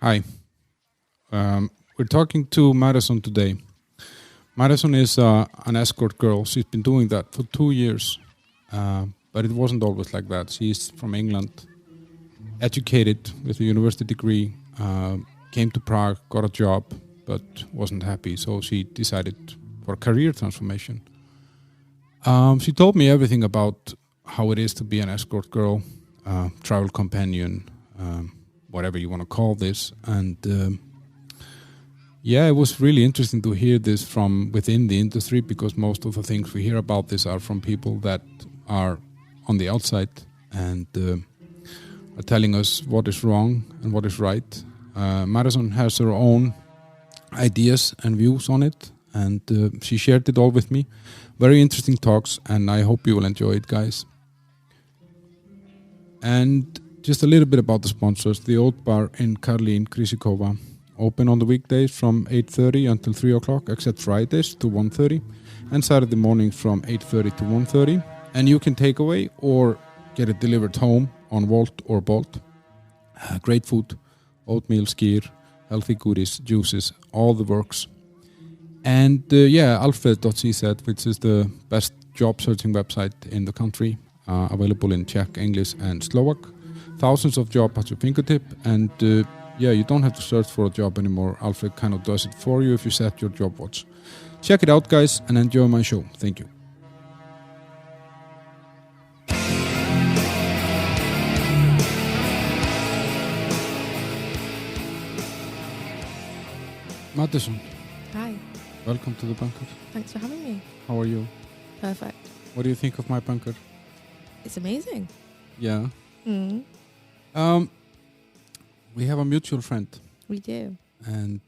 Hi. We're talking to Madison today. Madison is an escort girl. She's been doing that for 2 years. But it wasn't always like that. She's from England, educated with a university degree, came to Prague, got a job, but wasn't happy. So she decided for a career transformation. She told me everything about how it is to be an escort girl, travel companion, whatever you want to call this. And it was really interesting to hear this from within the industry, because most of the things we hear about this are from people that are on the outside and are telling us what is wrong and what is right. Madison has her own ideas and views on it, and she shared it all with me. Very interesting talks, and I hope you will enjoy it, guys. And just a little bit about the sponsors. The Old Bar in Karlin, Krisikova, open on the weekdays from 8:30 until 3 o'clock, except Fridays to 1:30, and Saturday mornings from 8:30 to 1:30. And you can take away or get it delivered home on Volt or Bolt. Great food, oatmeal, skyr, healthy goodies, juices, all the works. And alfred.cz, which is the best job searching website in the country, available in Czech, English and Slovak. Thousands of jobs at your fingertip, and you don't have to search for a job anymore. Alfred kind of does it for you if you set your job watch. Check it out, guys, and enjoy my show. Thank you. Madison. Hi. Welcome to the bunker. Thanks for having me. How are you? Perfect. What do you think of my bunker? It's amazing. Yeah. Mm. We have a mutual friend. We do. And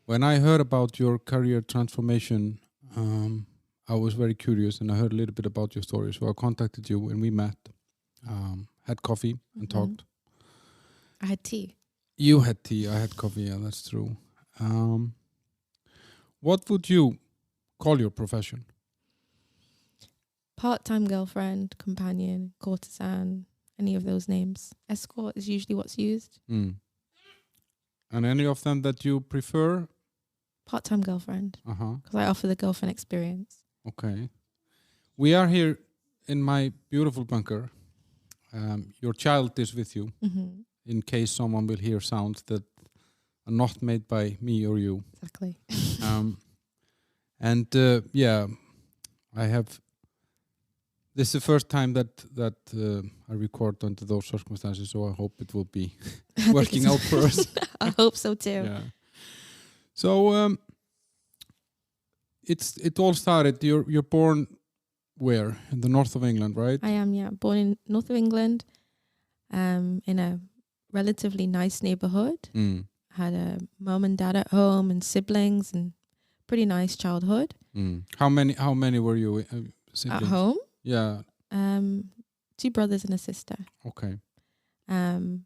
when I heard about your career transformation, I was very curious, and I heard a little bit about your story. So I contacted you and we met, had coffee and talked. I had tea. You had tea, I had coffee, yeah, that's true. What would you call your profession? Part-time girlfriend, companion, courtesan, any of those names. Escort is usually what's used. And any of them that you prefer? Part-time girlfriend. Because I offer the girlfriend experience. Okay. We are here in my beautiful bunker. Your child is with you. Mm-hmm. In case someone will hear sounds that are not made by me or you. Exactly. I have. This is the first time that I record under those circumstances, so I hope it will be working out for us. I hope so too. Yeah. So it all started. You're born where? In the north of England, right? I am, yeah. Born in north of England, in a relatively nice neighborhood. Had a mom and dad at home and siblings, and pretty nice childhood. How many were you siblings? At home? Yeah. 2 brothers and a sister. Okay. And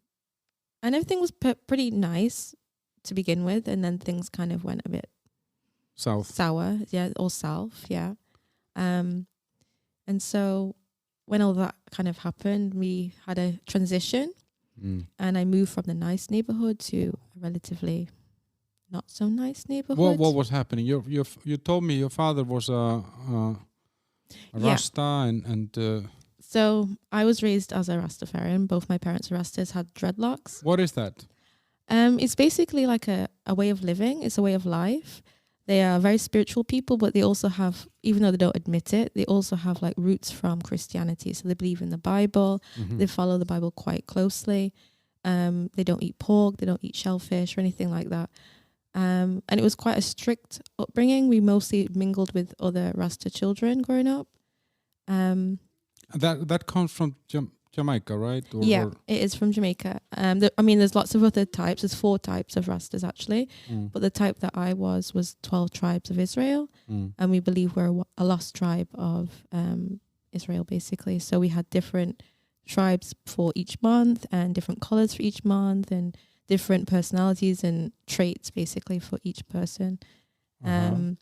everything was pretty nice to begin with, and then things kind of went a bit sour, yeah, or south, yeah. And so when all that kind of happened, we had a transition. And I moved from the nice neighborhood to a relatively not so nice neighborhood. What was happening? You told me your father was a Rasta and. So I was raised as a Rastafarian. Both my parents are Rastas, had dreadlocks. What is that? It's basically like a way of living. It's a way of life. They are very spiritual people, but they also have, even though they don't admit it, they also have like roots from Christianity. So they believe in the Bible. Mm-hmm. They follow the Bible quite closely. They don't eat pork. They don't eat shellfish or anything like that. And it was quite a strict upbringing. We mostly mingled with other Rasta children growing up. That comes from Jamaica, right? It is from Jamaica. There's lots of other types. There's 4 types of Rastas actually, but the type that I was 12 tribes of Israel, and we believe we're a lost tribe of Israel, basically. So we had different tribes for each month, and different colors for each month, and different personalities and traits, basically, for each person. I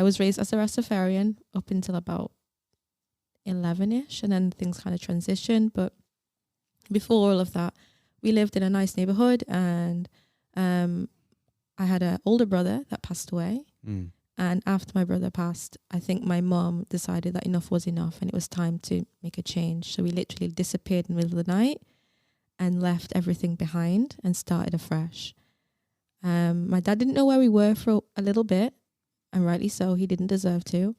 was raised as a Rastafarian up until about 11-ish, and then things kind of transitioned. But before all of that, we lived in a nice neighborhood, and I had an older brother that passed away. And after my brother passed, I think my mom decided that enough was enough and it was time to make a change. So we literally disappeared in the middle of the night and left everything behind and started afresh. My dad didn't know where we were for a little bit, and rightly so. He didn't deserve to.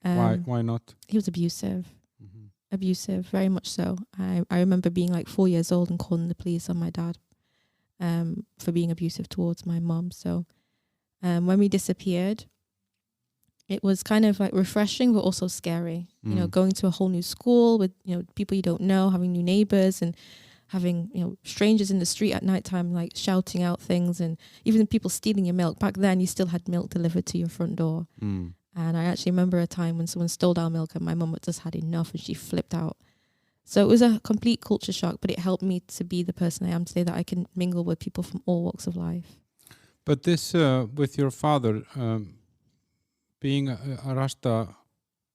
Why not? He was abusive. Abusive, very much so. I remember being like 4 years old and calling the police on my dad for being abusive towards my mom. So when we disappeared, it was kind of like refreshing but also scary. You know, going to a whole new school with, you know, people you don't know, having new neighbors, and having, you know, strangers in the street at nighttime like shouting out things, and even people stealing your milk. Back then you still had milk delivered to your front door. And I actually remember a time when someone stole our milk and my mum just had enough and she flipped out. So it was a complete culture shock, but it helped me to be the person I am today, that I can mingle with people from all walks of life. But this, with your father, being a Rasta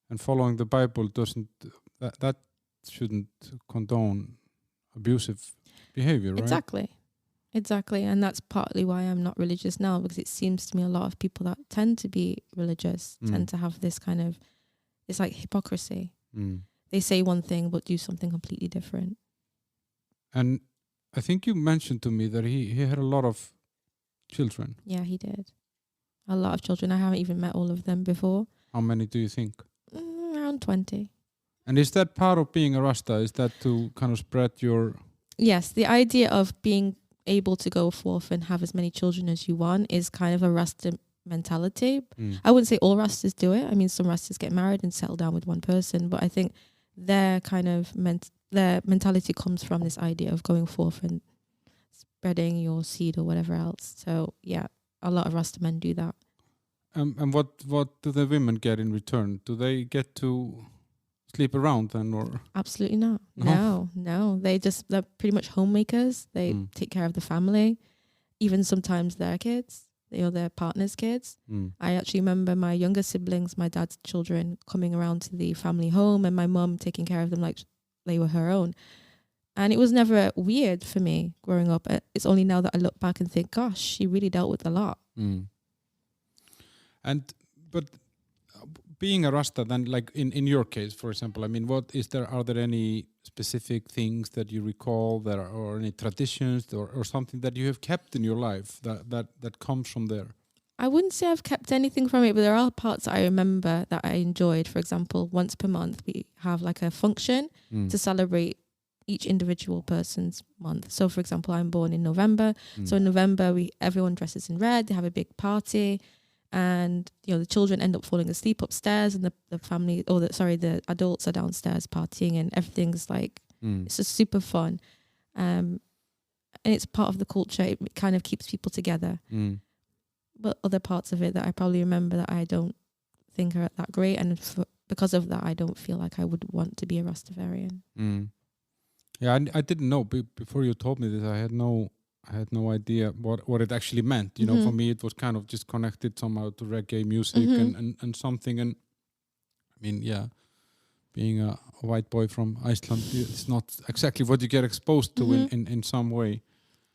and following the Bible, that shouldn't condone abusive behavior, right? Exactly. And that's partly why I'm not religious now, because it seems to me a lot of people that tend to be religious tend to have this kind of, it's like hypocrisy. They say one thing but do something completely different. And I think you mentioned to me that he had a lot of children. Yeah, he did. A lot of children. I haven't even met all of them before. How many do you think? Around 20. And is that part of being a Rasta? Is that to kind of spread your... Yes, the idea of being able to go forth and have as many children as you want is kind of a Rasta mentality. I wouldn't say all Rastas do it. I mean, some Rastas get married and settle down with one person, but I think their kind of their mentality comes from this idea of going forth and spreading your seed or whatever else. So yeah, a lot of Rasta men do that. And what do the women get in return? Do they get to sleep around then, or? Absolutely not. No. They're pretty much homemakers. They take care of the family, even sometimes their kids, you know, their partner's kids. I actually remember my younger siblings, my dad's children, coming around to the family home and my mum taking care of them like they were her own. And it was never weird for me growing up. It's only now that I look back and think, gosh, she really dealt with a lot. But being a Rasta, then, like in your case, for example, I mean, are there any specific things that you recall or any traditions or something that you have kept in your life that comes from there? I wouldn't say I've kept anything from it, but there are parts I remember that I enjoyed. For example, once per month, we have like a function to celebrate each individual person's month. So for example, I'm born in November. So in November, everyone dresses in red, they have a big party. And, you know, the children end up falling asleep upstairs and the family, the adults are downstairs partying, and everything's like, it's just super fun. And it's part of the culture. It kind of keeps people together. But other parts of it that I probably remember that I don't think are that great. And because of that, I don't feel like I would want to be a Rastafarian. Yeah, I didn't know. Before you told me this, I had no idea what it actually meant. You know, for me, it was kind of just connected somehow to reggae music and something. And I mean, yeah, being a white boy from Iceland, it's not exactly what you get exposed to in some way.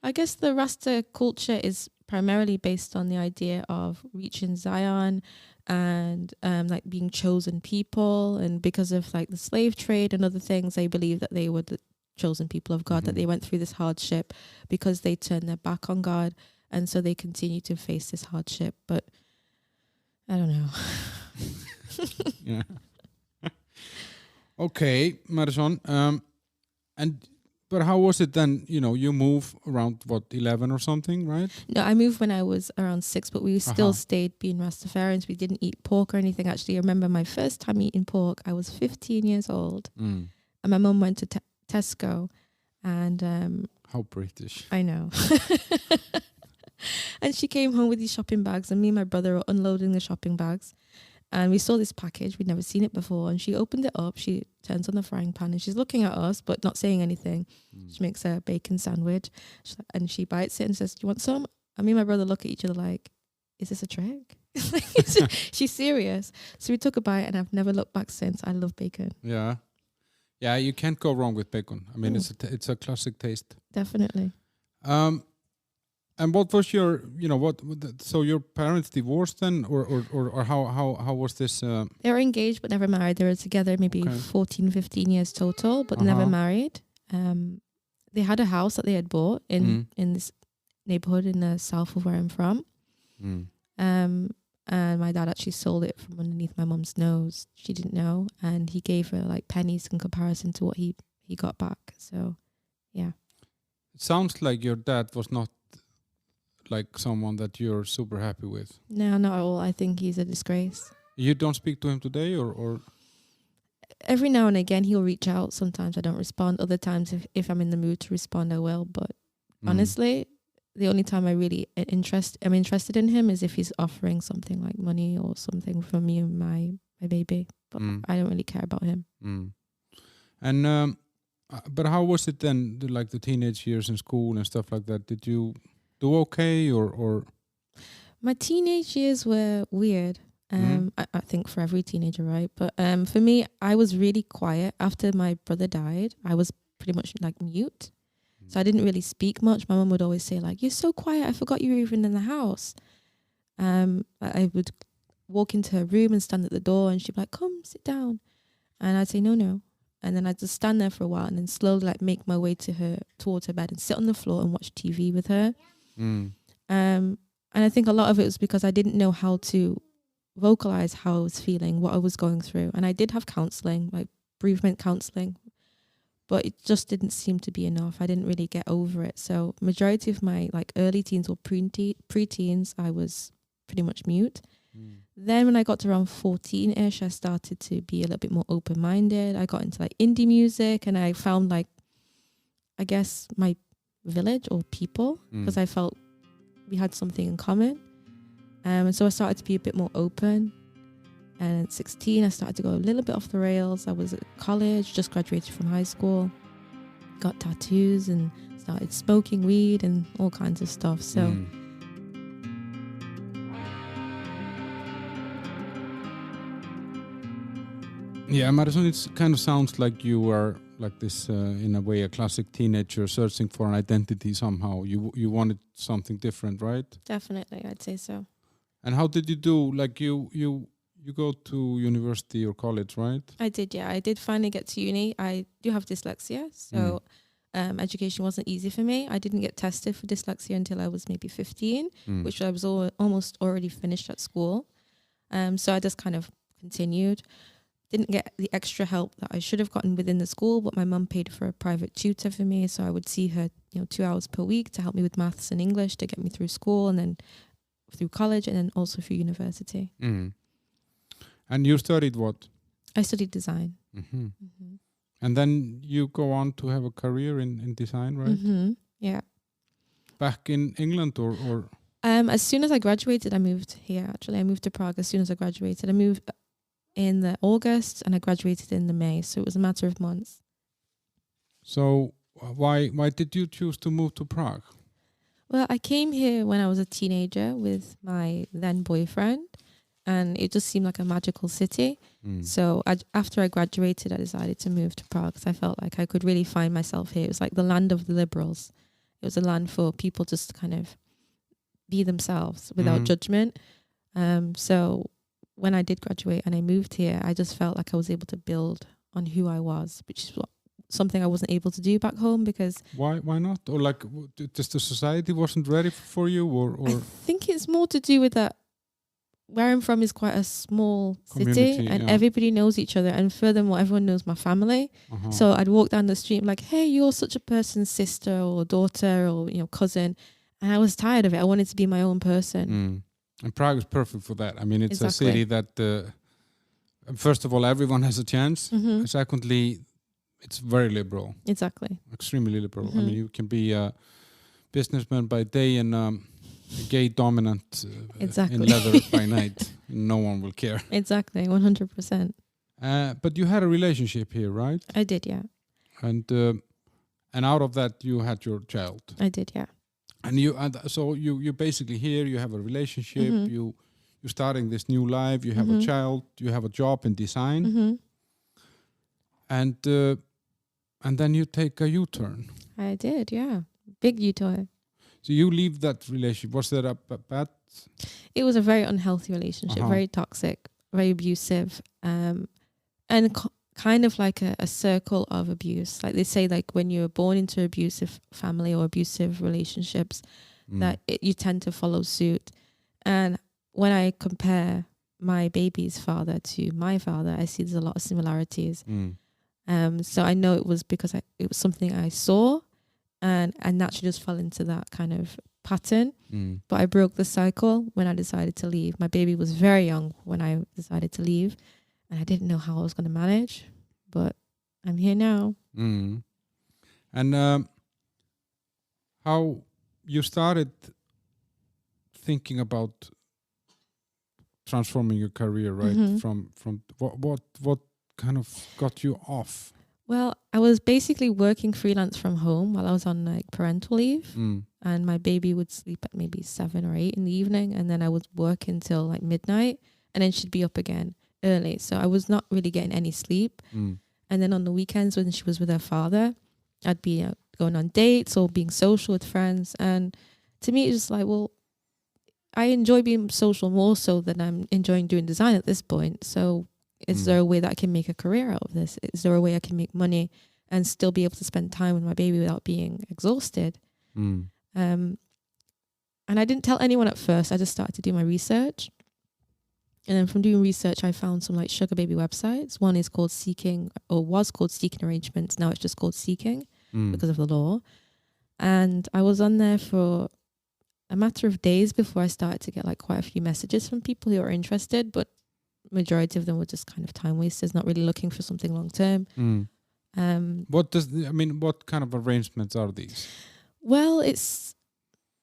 I guess the Rasta culture is primarily based on the idea of reaching Zion and like being chosen people. And because of like the slave trade and other things, they believe that they were the chosen people of God, that they went through this hardship because they turned their back on God, and so they continue to face this hardship. But I don't know. Yeah. Okay, Madison. But how was it then? You know, you moved around 11 or something, right? No, I moved when I was around 6, but we still stayed being Rastafarians. We didn't eat pork or anything. Actually, I remember my first time eating pork. I was 15 years old, and my mum went to Tesco, and how British. I know. And she came home with these shopping bags, and me and my brother were unloading the shopping bags, and we saw this package. We'd never seen it before, and she opened it up. She turns on the frying pan and she's looking at us but not saying anything. She makes a bacon sandwich and she bites it and says, "Do you want some?" And me and my brother look at each other like, is this a trick? She's serious. So we took a bite and I've never looked back since. I love bacon. Yeah. Yeah, you can't go wrong with bacon. I mean, it's a classic taste. Definitely. And what was your, so your parents divorced then, or how was this? They were engaged but never married. They were together maybe 14, 15 years total, but never married. They had a house that they had bought in this neighborhood in the south of where I'm from. And my dad actually sold it from underneath my mum's nose. She didn't know, and he gave her like pennies in comparison to what he got back. So, yeah. It sounds like your dad was not like someone that you're super happy with. No, not at all. I think he's a disgrace. You don't speak to him today, or? Every now and again he'll reach out. Sometimes I don't respond. Other times if I'm in the mood to respond, I will. But honestly, the only time I really I'm interested in him is if he's offering something like money or something from me and my baby. But I don't really care about him. And but how was it then, like the teenage years in school and stuff like that? Did you do okay or? My teenage years were weird. I think for every teenager, right? But for me, I was really quiet. After my brother died, I was pretty much like mute. So I didn't really speak much. My mum would always say like, "You're so quiet. I forgot you were even in the house." I would walk into her room and stand at the door, and she'd be like, "Come, sit down." And I'd say, "No." And then I'd just stand there for a while and then slowly like make my way towards her bed and sit on the floor and watch TV with her. And I think a lot of it was because I didn't know how to vocalize how I was feeling, what I was going through. And I did have counseling, like bereavement counseling, but it just didn't seem to be enough. I didn't really get over it. So majority of my like early teens or pre-teens, I was pretty much mute. Then when I got to around 14-ish, I started to be a little bit more open-minded. I got into like indie music, and I found like, I guess, my village or people, because I felt we had something in common. And so I started to be a bit more open. And at 16, I started to go a little bit off the rails. I was at college, just graduated from high school, got tattoos and started smoking weed and all kinds of stuff. So yeah, Madison, it kind of sounds like you were like this, in a way, a classic teenager searching for an identity somehow. You wanted something different, right? Definitely, I'd say so. And how did you do? Like you go to university or college, right? I did, yeah. I did finally get to uni. I do have dyslexia, so education wasn't easy for me. I didn't get tested for dyslexia until I was maybe 15, which I was almost already finished at school. So I just kind of continued. Didn't get the extra help that I should have gotten within the school, but my mum paid for a private tutor for me, so I would see her 2 hours per week to help me with maths and English to get me through school and then through college and then also through university. And you studied what? I studied design. And then you go on to have a career in design, right? Yeah. Back in England or? As soon as I graduated, I moved here. Actually, I moved to Prague as soon as I graduated. I moved in the August and I graduated in the May, so it was a matter of months. So why did you choose to move to Prague? Well, I came here when I was a teenager with my then boyfriend, and it just seemed like a magical city. So after I graduated, I decided to move to Prague because I felt like I could really find myself here. It was like the land of the liberals. It was a land for people just to kind of be themselves without judgment. So when I did graduate and I moved here, I just felt like I was able to build on who I was, which is something I wasn't able to do back home because... Why not? Or like, just the society wasn't ready for you? Or I think it's more to do with that where I'm from is quite a small city and everybody knows each other. And furthermore, everyone knows my family. So I'd walk down the street like, hey, you're such a person's sister or daughter or, cousin. And I was tired of it. I wanted to be my own person. And Prague is perfect for that. I mean, it's a city that, first of all, everyone has a chance. Secondly, it's very liberal. Exactly. Extremely liberal. I mean, you can be a businessman by day and a gay dominant in leather by night. No one will care. Exactly, 100%. But you had a relationship here, right? I did, yeah. And out of that, you had your child. I did, yeah. And so you basically here, you have a relationship, you're starting this new life, you have a child, you have a job in design. And And then you take a U-turn. I did, yeah. Big U-turn. So you leave that relationship. Was that a bad? It was a very unhealthy relationship, very toxic, very abusive, and kind of like a circle of abuse. Like they say, like when you're born into abusive family or abusive relationships, that you tend to follow suit. And when I compare my baby's father to my father, I see there's a lot of similarities. So I know it was because it was something I saw, and I naturally just fell into that kind of pattern. But I broke the cycle when I decided to leave. My baby was very young when I decided to leave, and I didn't know how I was going to manage, but I'm here now. And how you started thinking about transforming your career, right? From what kind of got you off? Well, I was basically working freelance from home while I was on like parental leave, and my baby would sleep at maybe 7 or 8 in the evening, and then I would work until like midnight, and then she'd be up again early. So I was not really getting any sleep. And then on the weekends when she was with her father, I'd be going on dates or being social with friends. And to me, it's just like, well, I enjoy being social more so than I'm enjoying doing design at this point. So is there a way that I can make a career out of this? Is there a way I can make money and still be able to spend time with my baby without being exhausted? And I didn't tell anyone at first. I just started to do my research. And then from doing research, I found some like sugar baby websites. One is called Seeking, or was called Seeking Arrangements. Now it's just called Seeking because of the law. And I was on there for a matter of days before I started to get like quite a few messages from people who are interested, but majority of them were just kind of time wasters, not really looking for something long term. What kind of arrangements are these? Well,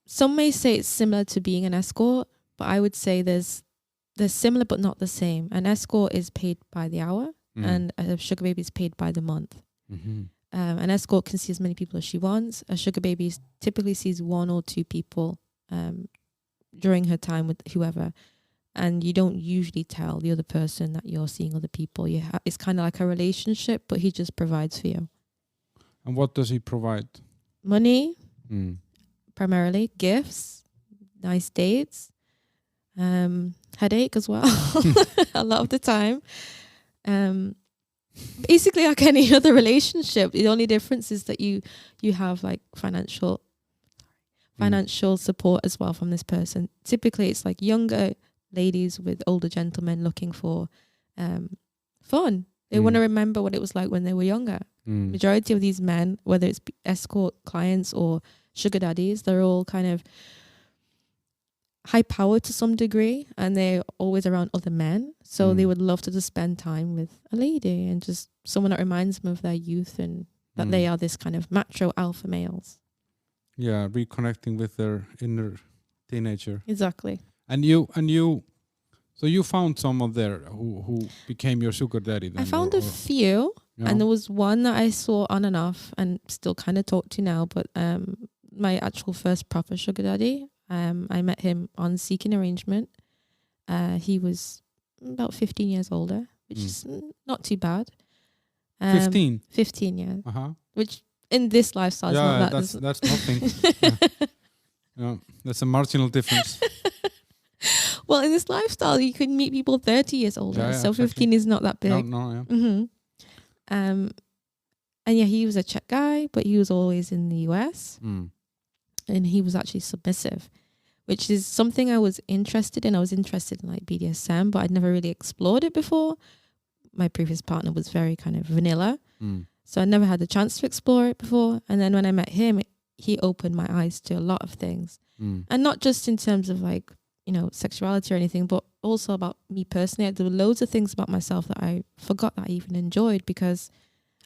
some may say it's similar to being an escort, but I would say they're similar but not the same. An escort is paid by the hour, and a sugar baby is paid by the month. An escort can see as many people as she wants. A sugar baby typically sees 1 or 2 people during her time with whoever, and you don't usually tell the other person that you're seeing other people. It's kind of like a relationship, but he just provides for you. And what does he provide? Money, primarily, gifts, nice dates, headache as well, a lot of the time. Basically like any other relationship. The only difference is that you have like financial support as well from this person. Typically it's like younger ladies with older gentlemen looking for fun. They want to remember what it was like when they were younger. Majority of these men, whether it's escort clients or sugar daddies, they're all kind of high power to some degree, and they're always around other men. So they would love to just spend time with a lady and just someone that reminds them of their youth and that they are this kind of macho alpha males. Yeah, reconnecting with their inner teenager. Exactly. So you found someone there who became your sugar daddy then? I found a few, and there was one that I saw on and off and still kind of talk to now, but my actual first proper sugar daddy, I met him on Seeking Arrangement. He was about 15 years older, which is not too bad. 15? 15, yeah. Which in this lifestyle is not that. That's nothing. Yeah, that's a marginal difference. Well, in this lifestyle, you can meet people 30 years older, so exactly. 15 is not that big. No, And yeah, he was a Czech guy, but he was always in the US. And he was actually submissive, which is something I was interested in. I was interested in like BDSM, but I'd never really explored it before. My previous partner was very kind of vanilla. So I never had the chance to explore it before. And then when I met him, he opened my eyes to a lot of things. And not just in terms of like, sexuality or anything, but also about me personally. There were loads of things about myself that I forgot that I even enjoyed because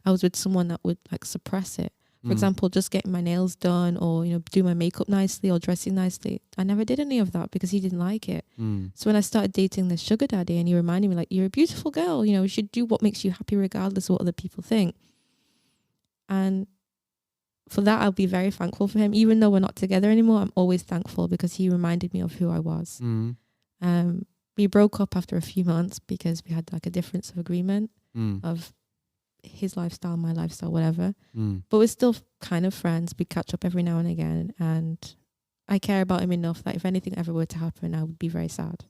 I was with someone that would like suppress it. For example, just getting my nails done or, do my makeup nicely or dressing nicely. I never did any of that because he didn't like it. So when I started dating this sugar daddy and he reminded me like, you're a beautiful girl, you should do what makes you happy regardless of what other people think. And for that, I'll be very thankful for him. Even though we're not together anymore, I'm always thankful because he reminded me of who I was. We broke up after a few months because we had like a difference of agreement of his lifestyle, my lifestyle, whatever. But we're still kind of friends. We catch up every now and again, and I care about him enough that if anything ever were to happen, I would be very sad.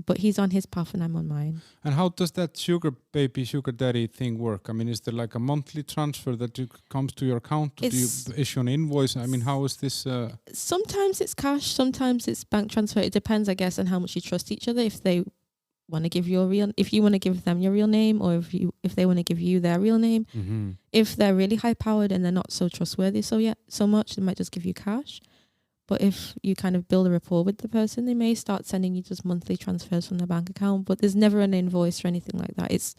But he's on his path and I'm on mine. And how does that sugar baby, sugar daddy thing work? I mean, is there like a monthly transfer that comes to your account? Do you issue an invoice? I mean, how is this? Sometimes it's cash, sometimes it's bank transfer. It depends, I guess, on how much you trust each other. If they want to give you if you want to give them your real name, or if they want to give you their real name. If they're really high powered and they're not so trustworthy so much, they might just give you cash. But if you kind of build a rapport with the person, they may start sending you just monthly transfers from their bank account. But there's never an invoice or anything like that. It's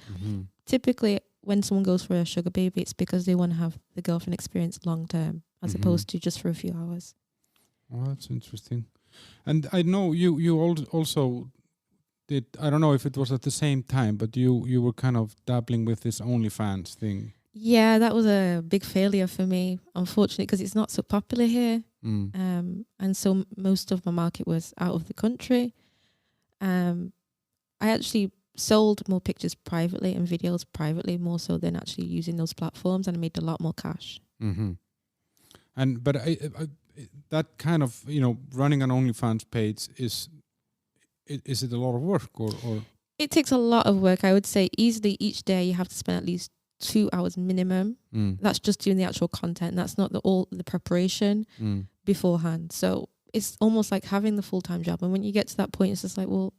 typically when someone goes for a sugar baby, it's because they want to have the girlfriend experience long term, as opposed to just for a few hours. Oh, that's interesting. And I know you also did, I don't know if it was at the same time, but you were kind of dabbling with this OnlyFans thing. Yeah, that was a big failure for me, unfortunately, because it's not so popular here. And so most of my market was out of the country. I actually sold more pictures privately and videos privately, more so than actually using those platforms, and I made a lot more cash. But I that kind of, running an OnlyFans page is it a lot of work or? It takes a lot of work. I would say easily each day you have to spend at least 2 hours minimum. That's just doing the actual content. That's not all the preparation beforehand. So it's almost like having the full-time job. And when you get to that point, it's just like, well,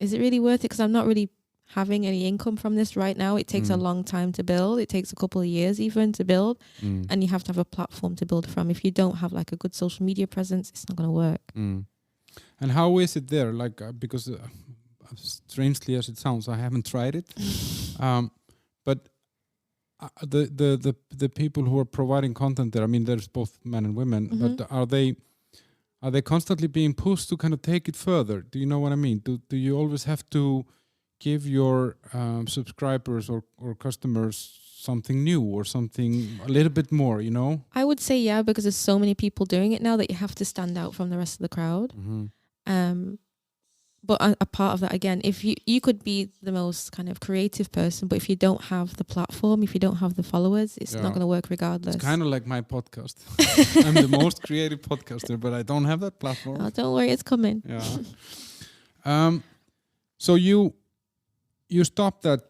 is it really worth it? Because I'm not really having any income from this right now. It takes a long time to build. It takes a couple of years even to build. And you have to have a platform to build from. If you don't have like a good social media presence, it's not going to work. And how is it there? Like, because strangely as it sounds, I haven't tried it. But the people who are providing content there, I mean, there's both men and women, but are they constantly being pushed to kind of take it further? Do you know what I mean? Do you always have to give your subscribers or customers something new or something a little bit more, I would say yeah, because there's so many people doing it now that you have to stand out from the rest of the crowd. But a part of that, again, if you could be the most kind of creative person, but if you don't have the platform, if you don't have the followers, it's not going to work regardless. It's kind of like my podcast. I'm the most creative podcaster, but I don't have that platform. Oh, don't worry, it's coming. Yeah. So you stopped that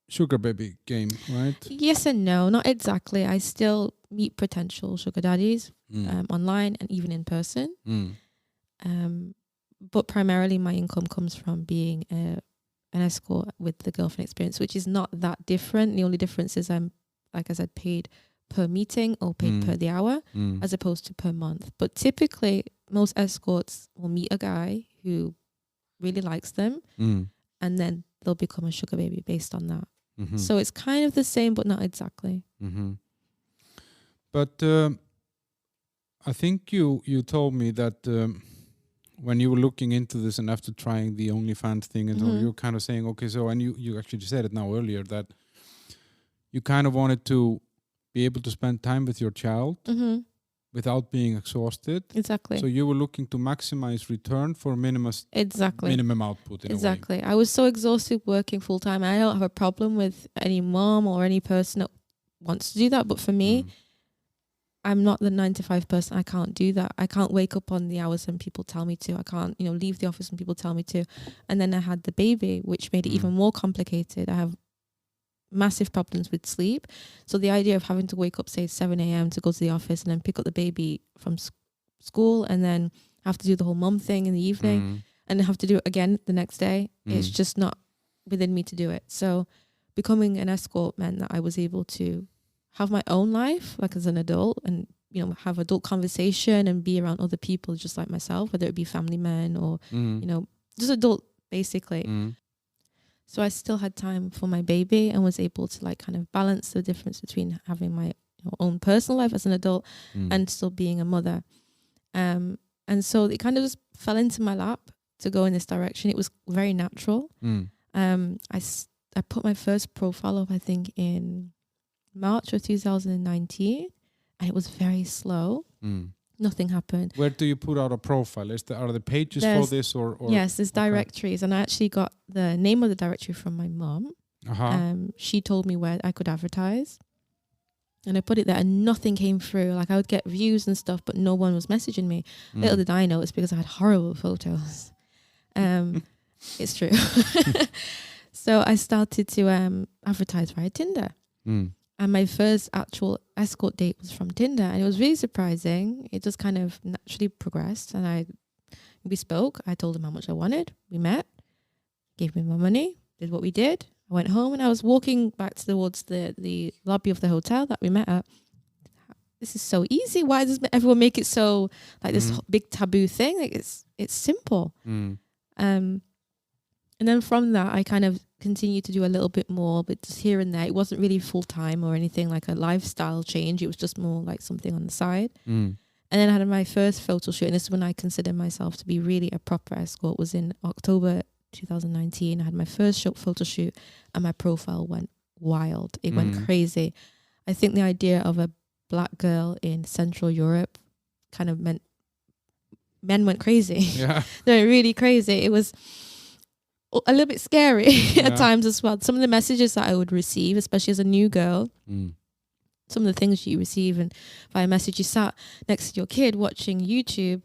sugar baby game, right? Yes and no, not exactly. I still meet potential sugar daddies online and even in person. But primarily my income comes from being an escort with the girlfriend experience, which is not that different. The only difference is I'm, like I said, paid per meeting or paid per the hour as opposed to per month. But typically most escorts will meet a guy who really likes them and then they'll become a sugar baby based on that. So it's kind of the same, but not exactly. But I think you told me that when you were looking into this and after trying the OnlyFans thing, and so you're kind of saying, okay, so, and you actually said it now earlier, that you kind of wanted to be able to spend time with your child without being exhausted. Exactly. So you were looking to maximize return for minimum output in a way. I was so exhausted working full time. I don't have a problem with any mom or any person that wants to do that, but for me, I'm not the 9 to 5 person. I can't do that. I can't wake up on the hours when people tell me to. I can't, leave the office when people tell me to. And then I had the baby, which made it even more complicated. I have massive problems with sleep. So the idea of having to wake up, say, 7 a.m. to go to the office and then pick up the baby from school and then have to do the whole mom thing in the evening and have to do it again the next day, it's just not within me to do it. So becoming an escort meant that I was able to have my own life, like as an adult, and have adult conversation and be around other people just like myself, whether it be family men or just adult basically. So I still had time for my baby and was able to like kind of balance the difference between having my own personal life as an adult and still being a mother. And so it kind of just fell into my lap to go in this direction. It was very natural. I put my first profile up, I think, in March of 2019, and it was very slow. Nothing happened. Where do you put out a profile? Are there pages for this or? Yes, there's directories, and I actually got the name of the directory from my mom. She told me where I could advertise. And I put it there and nothing came through. Like I would get views and stuff, but no one was messaging me. Little did I know it's because I had horrible photos. It's true. So I started to advertise via Tinder. And my first actual escort date was from Tinder. And it was really surprising. It just kind of naturally progressed. And we spoke. I told him how much I wanted. We met. Gave me my money. Did what we did. I went home and I was walking back towards the lobby of the hotel that we met at. This is so easy. Why does everyone make it so like this big taboo thing? Like it's simple. And then from that, I kind of continued to do a little bit more, but just here and there. It wasn't really full time or anything like a lifestyle change. It was just more like something on the side. And then I had my first photo shoot. And this is when I considered myself to be really a proper escort. Was in October 2019. I had my first photo shoot and my profile went wild. It went crazy. I think the idea of a black girl in Central Europe kind of meant men went crazy. Yeah. They were really crazy. It was a little bit scary at times as well. Some of the messages that I would receive, especially as a new girl, some of the things you receive and via message, you sat next to your kid watching YouTube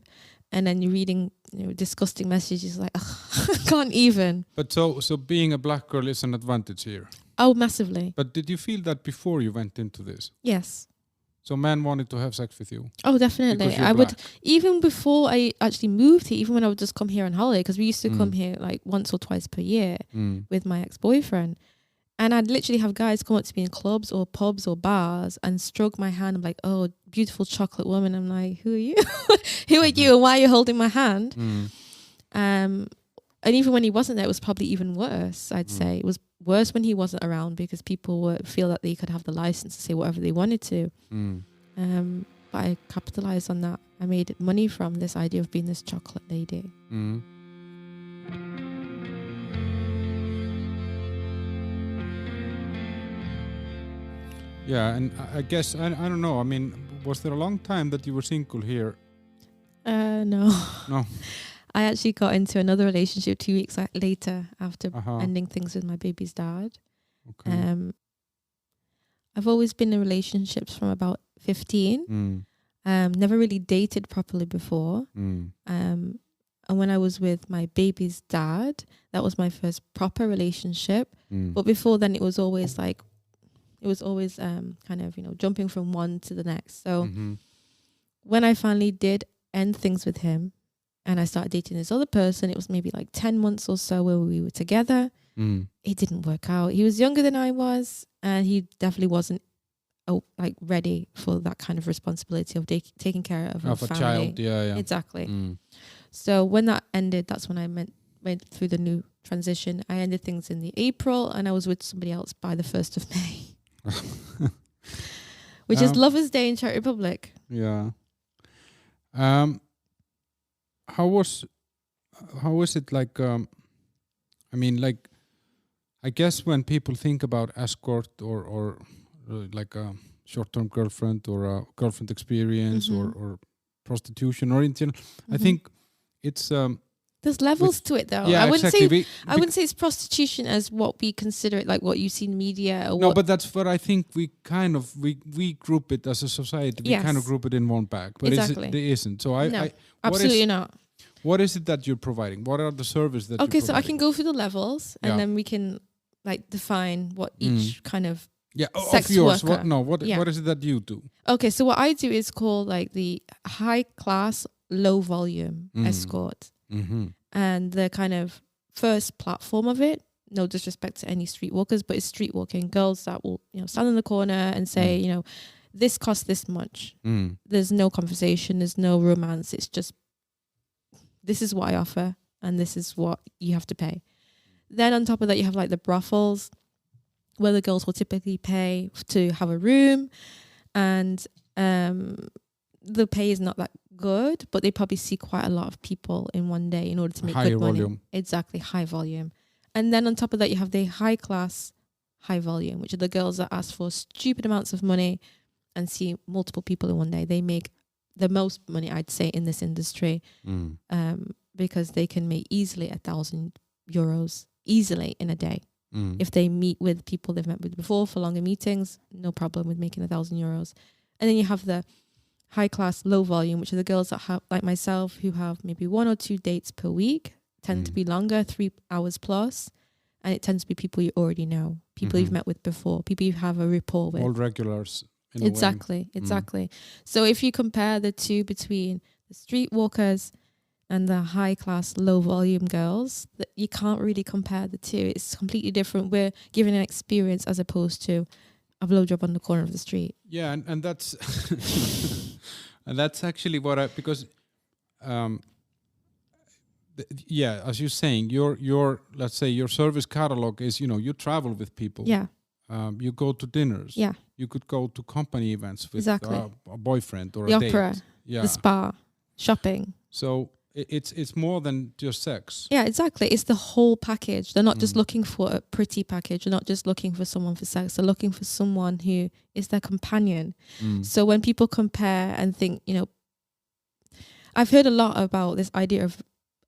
and then you're reading disgusting messages like, I can't even. But so being a black girl is an advantage here. Oh, massively. But did you feel that before you went into this? Yes. So men wanted to have sex with you? Oh, definitely. I would, even before I actually moved here, even when I would just come here on holiday, because we used to come here like once or twice per year with my ex-boyfriend. And I'd literally have guys come up to me in clubs or pubs or bars and stroke my hand. I'm like, oh, beautiful chocolate woman. I'm like, who are you? Who are you? And why are you holding my hand? And even when he wasn't there, it was probably even worse, I'd say. It was worse when he wasn't around because people would feel that they could have the license to say whatever they wanted to. But I capitalized on that. I made money from this idea of being this chocolate lady. Yeah, and I guess, I don't know, I mean, was there a long time that you were single here? No. No. I actually got into another relationship 2 weeks later after ending things with my baby's dad. Okay. I've always been in relationships from about 15. Never really dated properly before. And when I was with my baby's dad, that was my first proper relationship. But before then, it was always like, kind of, jumping from one to the next. So when I finally did end things with him and I started dating this other person, it was maybe like 10 months or so where we were together. It didn't work out. He was younger than I was and he definitely wasn't ready for that kind of responsibility of taking care of a family. Child. Yeah. Exactly. So when that ended, that's when I went through the new transition. I ended things in the April and I was with somebody else by the 1st of May. Which is Lover's Day in Czech Republic. Yeah. How was it like? I mean, like, I guess when people think about escort or like a short-term girlfriend or a girlfriend experience or prostitution or in general, I think it's there's levels to it though. Yeah, I wouldn't exactly. I wouldn't say it's prostitution as what we consider it, like what you see in media. Or no, but that's what I think we kind of we group it as a society. We kind of group it in one bag, but exactly. It isn't. So no, absolutely not. What is it that you're providing? What are the services that? Okay, you're so I can go through the levels, and then we can like define what each kind of sex of yours. worker. What is it that you do? Okay, so what I do is called like the high class, low volume escort. And the kind of first platform of it, no disrespect to any streetwalkers, but it's streetwalking girls that will, stand in the corner and say, this costs this much. There's no conversation, there's no romance. It's just, this is what I offer and this is what you have to pay. Then on top of that, you have like the brothels where the girls will typically pay to have a room and the pay is not that good, but they probably see quite a lot of people in one day in order to make good money. Volume. Exactly, high volume. And then on top of that, you have the high class, high volume, which are the girls that ask for stupid amounts of money and see multiple people in one day. They make the most money, I'd say, in this industry because they can make easily €1,000 easily in a day. If they meet with people they've met with before for longer meetings, no problem with making €1,000. And then you have the high class, low volume, which are the girls that have, like myself, who have maybe 1 or 2 dates per week, tend to be longer, 3 hours plus. And it tends to be people you already know, people you've met with before, people you have a rapport with. All regulars. Exactly. So if you compare the two between the streetwalkers and the high class, low volume girls, that you can't really compare the two. It's completely different. We're given an experience as opposed to a blowjob on the corner of the street. Yeah, and that's and that's actually what because as you're saying, your let's say your service catalog is, you travel with people. Yeah. You go to dinners. Yeah. You could go to company events with exactly. a boyfriend or the a opera, date. Yeah. the spa, shopping. So it's more than just sex. Yeah, exactly. It's the whole package. They're not just looking for a pretty package. They're not just looking for someone for sex. They're looking for someone who is their companion. So when people compare and think, I've heard a lot about this idea of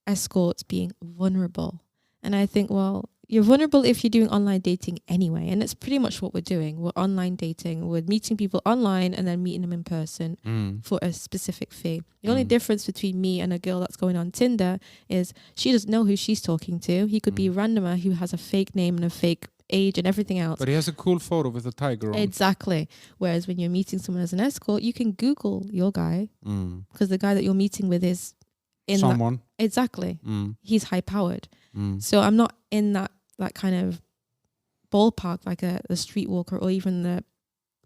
escorts being vulnerable. And I think, well, you're vulnerable if you're doing online dating anyway. And it's pretty much what we're doing. We're online dating. We're meeting people online and then meeting them in person for a specific fee. The only difference between me and a girl that's going on Tinder is she doesn't know who she's talking to. He could be a randomer who has a fake name and a fake age and everything else. But he has a cool photo with a tiger on. Exactly. Whereas when you're meeting someone as an escort, you can Google your guy because the guy that you're meeting with is in someone. Exactly. He's high powered. So I'm not in that kind of ballpark like the streetwalker or even the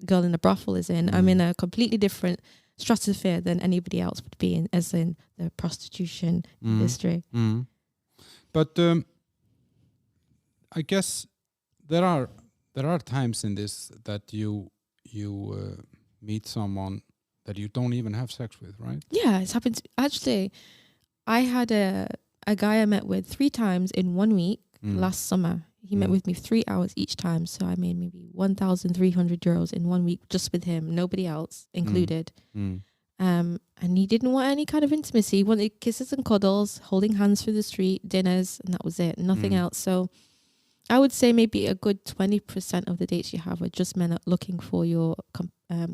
girl in the brothel is in. I'm in a completely different stratosphere than anybody else would be in, as in the prostitution industry. But I guess there are times in this that you meet someone that you don't even have sex with, right? Yeah, it's happened. Actually, I had a guy I met with 3 times in 1 week last summer. He met with me 3 hours each time. So I made maybe €1,300 in 1 week just with him, nobody else included. And he didn't want any kind of intimacy. He wanted kisses and cuddles, holding hands through the street, dinners, and that was it. Nothing else. So I would say maybe a good 20% of the dates you have are just men looking for your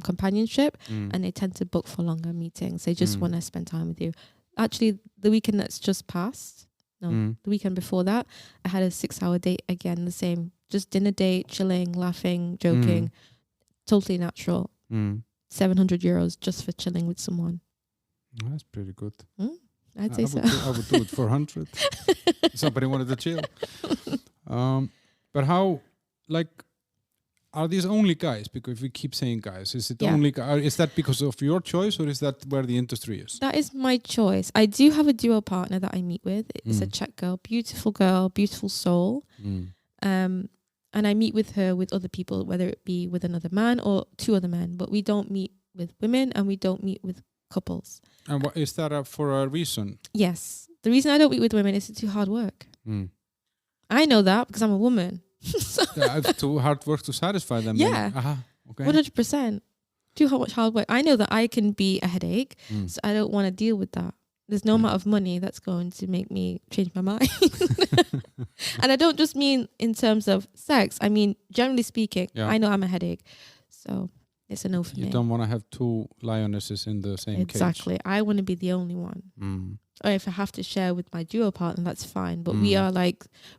companionship, and they tend to book for longer meetings. They just want to spend time with you. Actually, the weekend that's just passed, the weekend before that, I had a 6-hour date again, the same. Just dinner date, chilling, laughing, joking, totally natural. €700 just for chilling with someone. That's pretty good. I'd say so. I would do it for 100. Somebody wanted to chill. But how, are these only guys? Because if we keep saying guys, is it only guys? Is that because of your choice, or is that where the industry is? That is my choice. I do have a duo partner that I meet with. It's a Czech girl, beautiful soul. And I meet with her with other people, whether it be with another man or 2 other men. But we don't meet with women and we don't meet with couples. And what is that for a reason? Yes. The reason I don't meet with women is it's too hard work. I know that because I'm a woman. It's too hard work to satisfy them. Yeah. Okay. 100%. Too much hard work. I know that I can be a headache, so I don't want to deal with that. There's no amount of money that's going to make me change my mind. And I don't just mean in terms of sex. I mean, generally speaking, I know I'm a headache. So it's a no for me. You don't want to have 2 lionesses in the same cage. Exactly. I want to be the only one. Or if I have to share with my duo partner, that's fine. But we are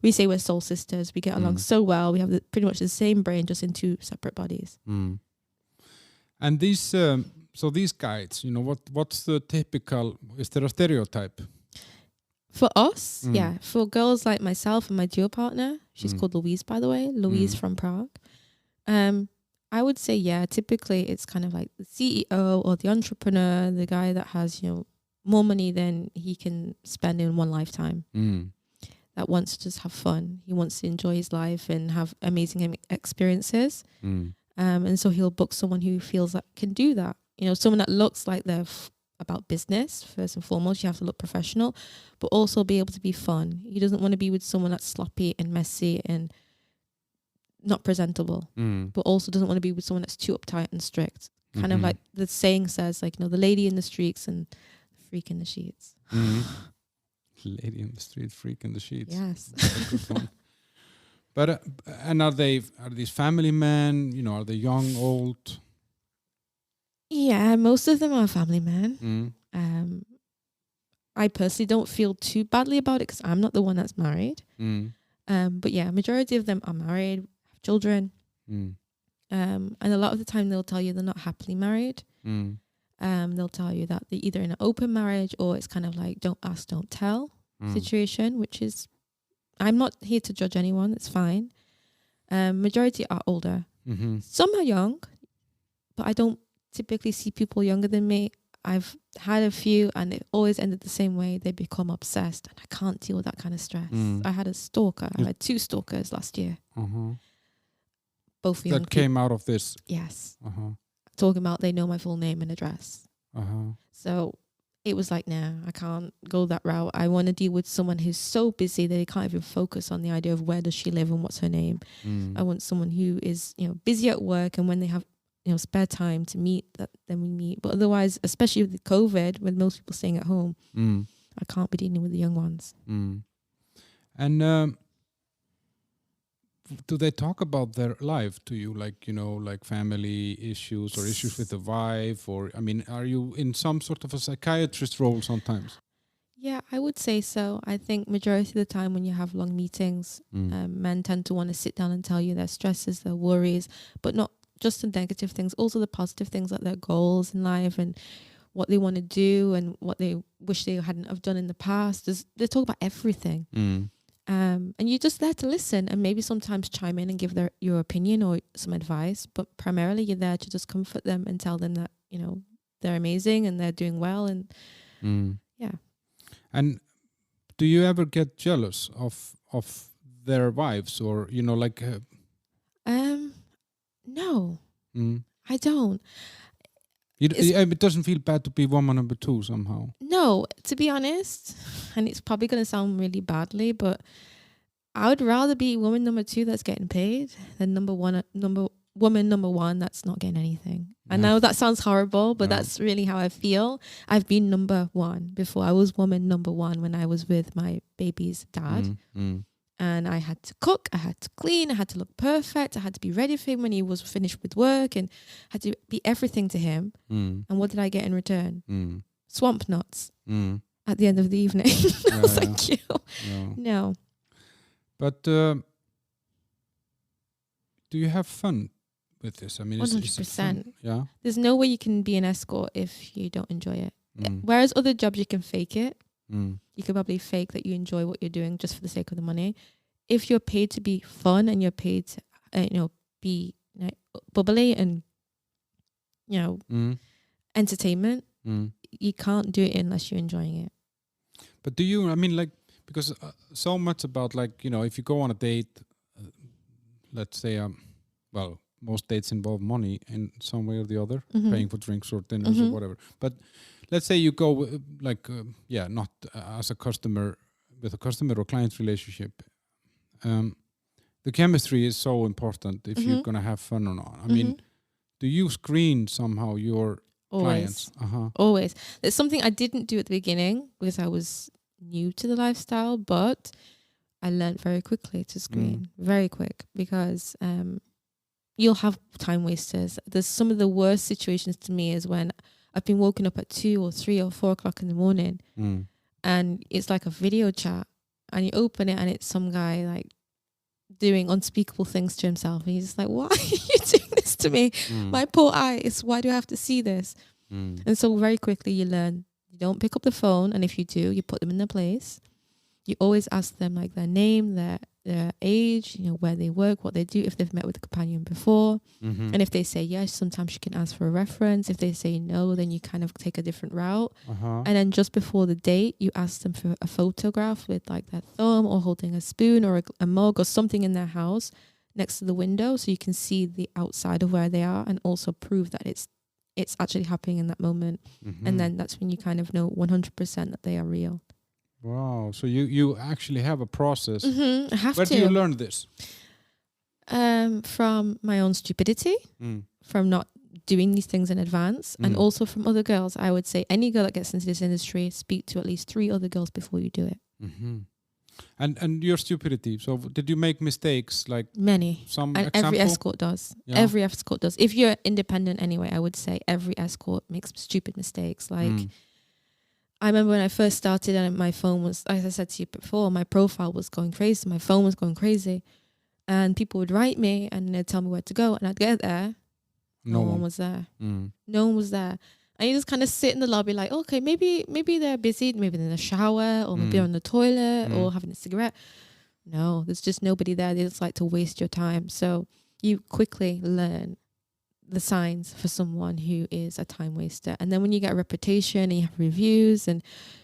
we say we're soul sisters. We get along so well. We have pretty much the same brain, just in 2 separate bodies. And these, these guides, what's the typical, is there a stereotype? For us, yeah. For girls like myself and my duo partner, she's called Louise, by the way, Louise from Prague. I would say, typically it's kind of like the CEO or the entrepreneur, the guy that has, more money than he can spend in one lifetime. That wants to just have fun. He wants to enjoy his life and have amazing experiences. And so he'll book someone who feels like can do that. Someone that looks like they're about business, first and foremost. You have to look professional, but also be able to be fun. He doesn't want to be with someone that's sloppy and messy and not presentable, but also doesn't want to be with someone that's too uptight and strict. Kind of like the saying says, the lady in the streets and the freak in the sheets. Lady in the street, freak in the sheets. Yes. That's a good one. But and are these family men? You know, are they young, old? Yeah, most of them are family men. I personally don't feel too badly about it because I'm not the one that's married. But yeah, majority of them are married, have children. And a lot of the time they'll tell you they're not happily married. They'll tell you that they're either in an open marriage or it's kind of like don't ask, don't tell situation, which is, I'm not here to judge anyone. It's fine. Majority are older. Some are young, but I don't typically see people younger than me. I've had a few and it always ended the same way. They become obsessed and I can't deal with that kind of stress. I had a stalker. I had 2 stalkers last year. Both young that came out of this. Yes. Talking about they know my full name and address. So it was like, nah, I can't go that route. I want to deal with someone who's so busy that they can't even focus on the idea of where does she live and what's her name. I want someone who is, busy at work, and when they have, spare time to meet, then we meet. But otherwise, especially with COVID, with most people staying at home, I can't be dealing with the young ones. And do they talk about their life to you, like family issues or issues with the wife, or are you in some sort of a psychiatrist role sometimes? Yeah, I would say so. I think majority of the time when you have long meetings, men tend to want to sit down and tell you their stresses, their worries, but not just the negative things, also the positive things, like their goals in life and what they want to do and what they wish they hadn't have done in the past. They talk about everything. And you're just there to listen and maybe sometimes chime in and give your opinion or some advice, but primarily you're there to just comfort them and tell them that, they're amazing and they're doing well. And yeah. And do you ever get jealous of their wives, or, no, I don't. It doesn't feel bad to be woman number 2 somehow. No, to be honest, and it's probably going to sound really badly, but I would rather be woman number 2 that's getting paid than woman number 1 that's not getting anything. I know that sounds horrible, but that's really how I feel. I've been number 1 before. I was woman number 1 when I was with my baby's dad. And I had to cook, I had to clean, I had to look perfect, I had to be ready for him when he was finished with work, and had to be everything to him. And what did I get in return? Swamp nuts at the end of the evening. Thank you. No. But do you have fun with this? 100%. Yeah. There's no way you can be an escort if you don't enjoy it. Whereas other jobs you can fake it. You could probably fake that you enjoy what you're doing just for the sake of the money. If you're paid to be fun and you're paid to, be bubbly and, entertainment, you can't do it unless you're enjoying it. But do you, because so much about if you go on a date, let's say, most dates involve money in some way or the other, paying for drinks or dinners or whatever. But let's say you go not as a customer, with a customer or client relationship. The chemistry is so important if you're going to have fun or not. Do you screen somehow your clients? Always. It's something I didn't do at the beginning because I was new to the lifestyle, but I learned very quickly to screen, very quick, because you'll have time wasters. There's some of the worst situations to me is when I've been woken up at 2 or 3 or 4 o'clock in the morning and it's like a video chat and you open it and it's some guy doing unspeakable things to himself. And he's just like, why are you doing this to me? My poor eyes, why do I have to see this? And so very quickly you learn, you don't pick up the phone, and if you do, you put them in their place. You always ask them their name, their age, where they work, what they do, if they've met with a companion before. And if they say yes, sometimes you can ask for a reference. If they say no, then you kind of take a different route. And then just before the date, you ask them for a photograph with their thumb or holding a spoon or a mug or something in their house next to the window, so you can see the outside of where they are and also prove that it's actually happening in that moment. And then that's when you kind of know 100% that they are real. Wow. So you actually have a process. I have Where to. do you learn this? From my own stupidity, from not doing these things in advance, and also from other girls. I would say any girl that gets into this industry, speak to at least 3 other girls before you do it. And your stupidity. So did you make mistakes? Like Many. some And example? every escort does. Yeah. Every escort does. If you're independent anyway, I would say every escort makes stupid mistakes. Like, I remember when I first started and my phone was, as I said to you before, my profile was going crazy. My phone was going crazy. And people would write me and they'd tell me where to go. And I'd get there. No one was there. No one was there. And you just kind of sit in the lobby like, okay, maybe they're busy. Maybe they're in the shower or maybe they're on the toilet or having a cigarette. No, there's just nobody there. They just like to waste your time. So you quickly learn the signs for someone who is a time waster. And then when you get a reputation and you have reviews and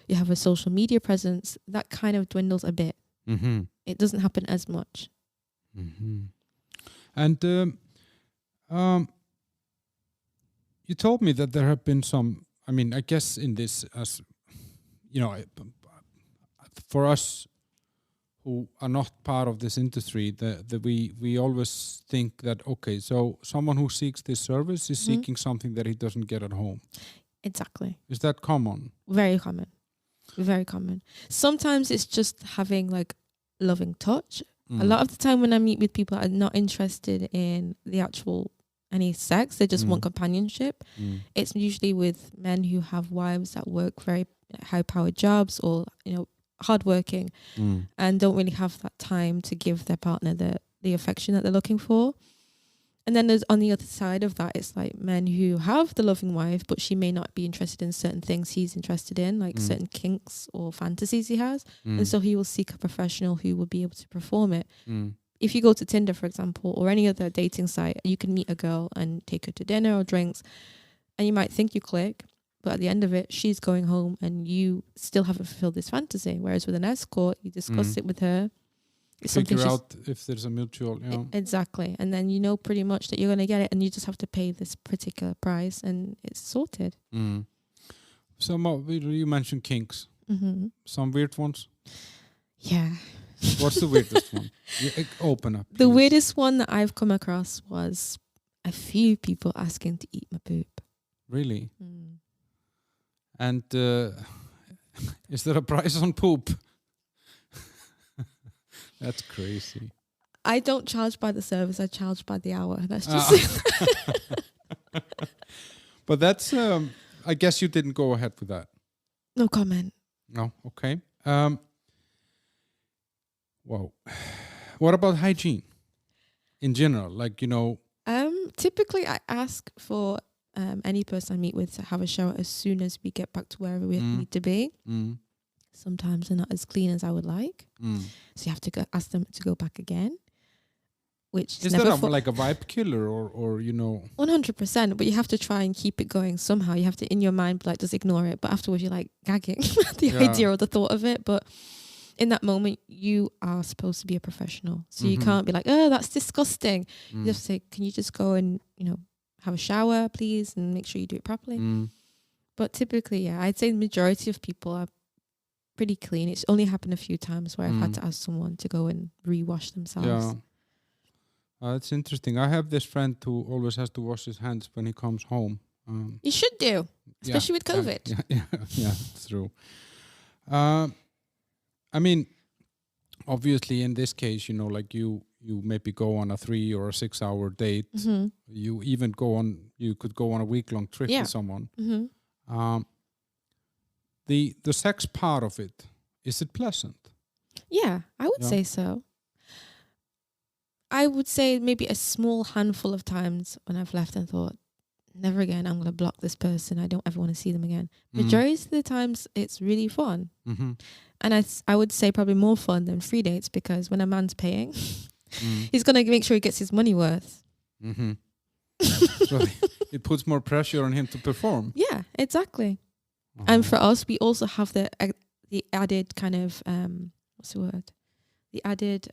you have a social media presence, that kind of dwindles a bit. It doesn't happen as much. And you told me that there have been some, I mean, I guess in this, as you know, for us who are not part of this industry, we always think that, okay, so someone who seeks this service is seeking something that he doesn't get at home. Exactly. Is that common? Very common. Very common. Sometimes it's just having like loving touch. A lot of the time when I meet with people, I'm not interested in the actual any sex. They just want companionship. It's usually with men who have wives that work very high-powered jobs or, you know, hardworking and don't really have that time to give their partner the affection that they're looking for. And then there's on the other side of that, it's like men who have the loving wife, but she may not be interested in certain things he's interested in, like certain kinks or fantasies he has. And so he will seek a professional who will be able to perform it. If you go to Tinder, for example, or any other dating site, you can meet a girl and take her to dinner or drinks, and you might think you click, but at the end of it, she's going home and you still haven't fulfilled this fantasy. Whereas with an escort, you discuss it with her. It's figure out if there's a mutual, you know. Exactly. And then you know pretty much that you're going to get it and you just have to pay this particular price and it's sorted. So you mentioned kinks. Some weird ones? Yeah. What's the weirdest one? Open up. Please. The weirdest one that I've come across was a few people asking to eat my poop. Really? And is there a price on poop? That's crazy. I don't charge by the service. I charge by the hour. That's just But that's, I guess you didn't go ahead with that. No comment. No, okay. Whoa. What about hygiene in general? Like, you know. Typically, I ask for any person I meet with to have a shower as soon as we get back to wherever we need to be. Sometimes they're not as clean as I would like. So you have to ask them to go back again. Which is never that like a vibe killer or you know? 100%, but you have to try and keep it going somehow. You have to, in your mind, like, just ignore it. But afterwards, you're like gagging the idea or the thought of it. But in that moment, you are supposed to be a professional. So you can't be like, oh, that's disgusting. You have to say, can you just go and, you know, have a shower, please, and make sure you do it properly. But typically, yeah, I'd say the majority of people are pretty clean. It's only happened a few times where I've had to ask someone to go and rewash themselves. Yeah. That's interesting. I have this friend who always has to wash his hands when he comes home. You should do, especially with COVID. Yeah, it's true. I mean, obviously in this case, you know, like you maybe go on a 3 or a 6 hour date. You even you could go on a week-long trip with someone. The sex part of it, is it pleasant? Yeah, I would say so. I would say maybe a small handful of times when I've left and thought, never again, I'm going to block this person. I don't ever want to see them again. Majority of the times, it's really fun. And I would say probably more fun than free dates, because when a man's paying, he's going to make sure he gets his money worth. So it puts more pressure on him to perform. Yeah, exactly. And for us, we also have the added kind of, what's the word? The added...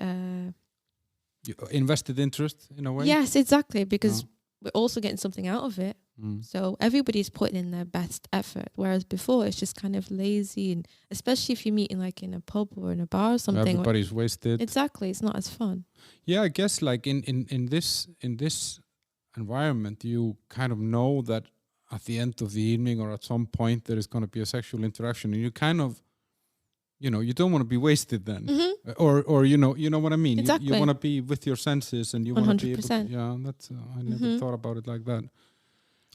invested interest in a way? Yes, exactly, because we're also getting something out of it. So everybody's putting in their best effort, whereas before it's just kind of lazy, and especially if you're meeting like in a pub or in a bar or something. Everybody's wasted. Exactly, it's not as fun. Yeah, I guess like in this environment, you kind of know that at the end of the evening or at some point there is going to be a sexual interaction, and you kind of you don't want to be wasted then. Mm-hmm. Or you know what I mean. Exactly. You want to be with your senses, and you want to be able to, 100%. that's I never thought about it like that.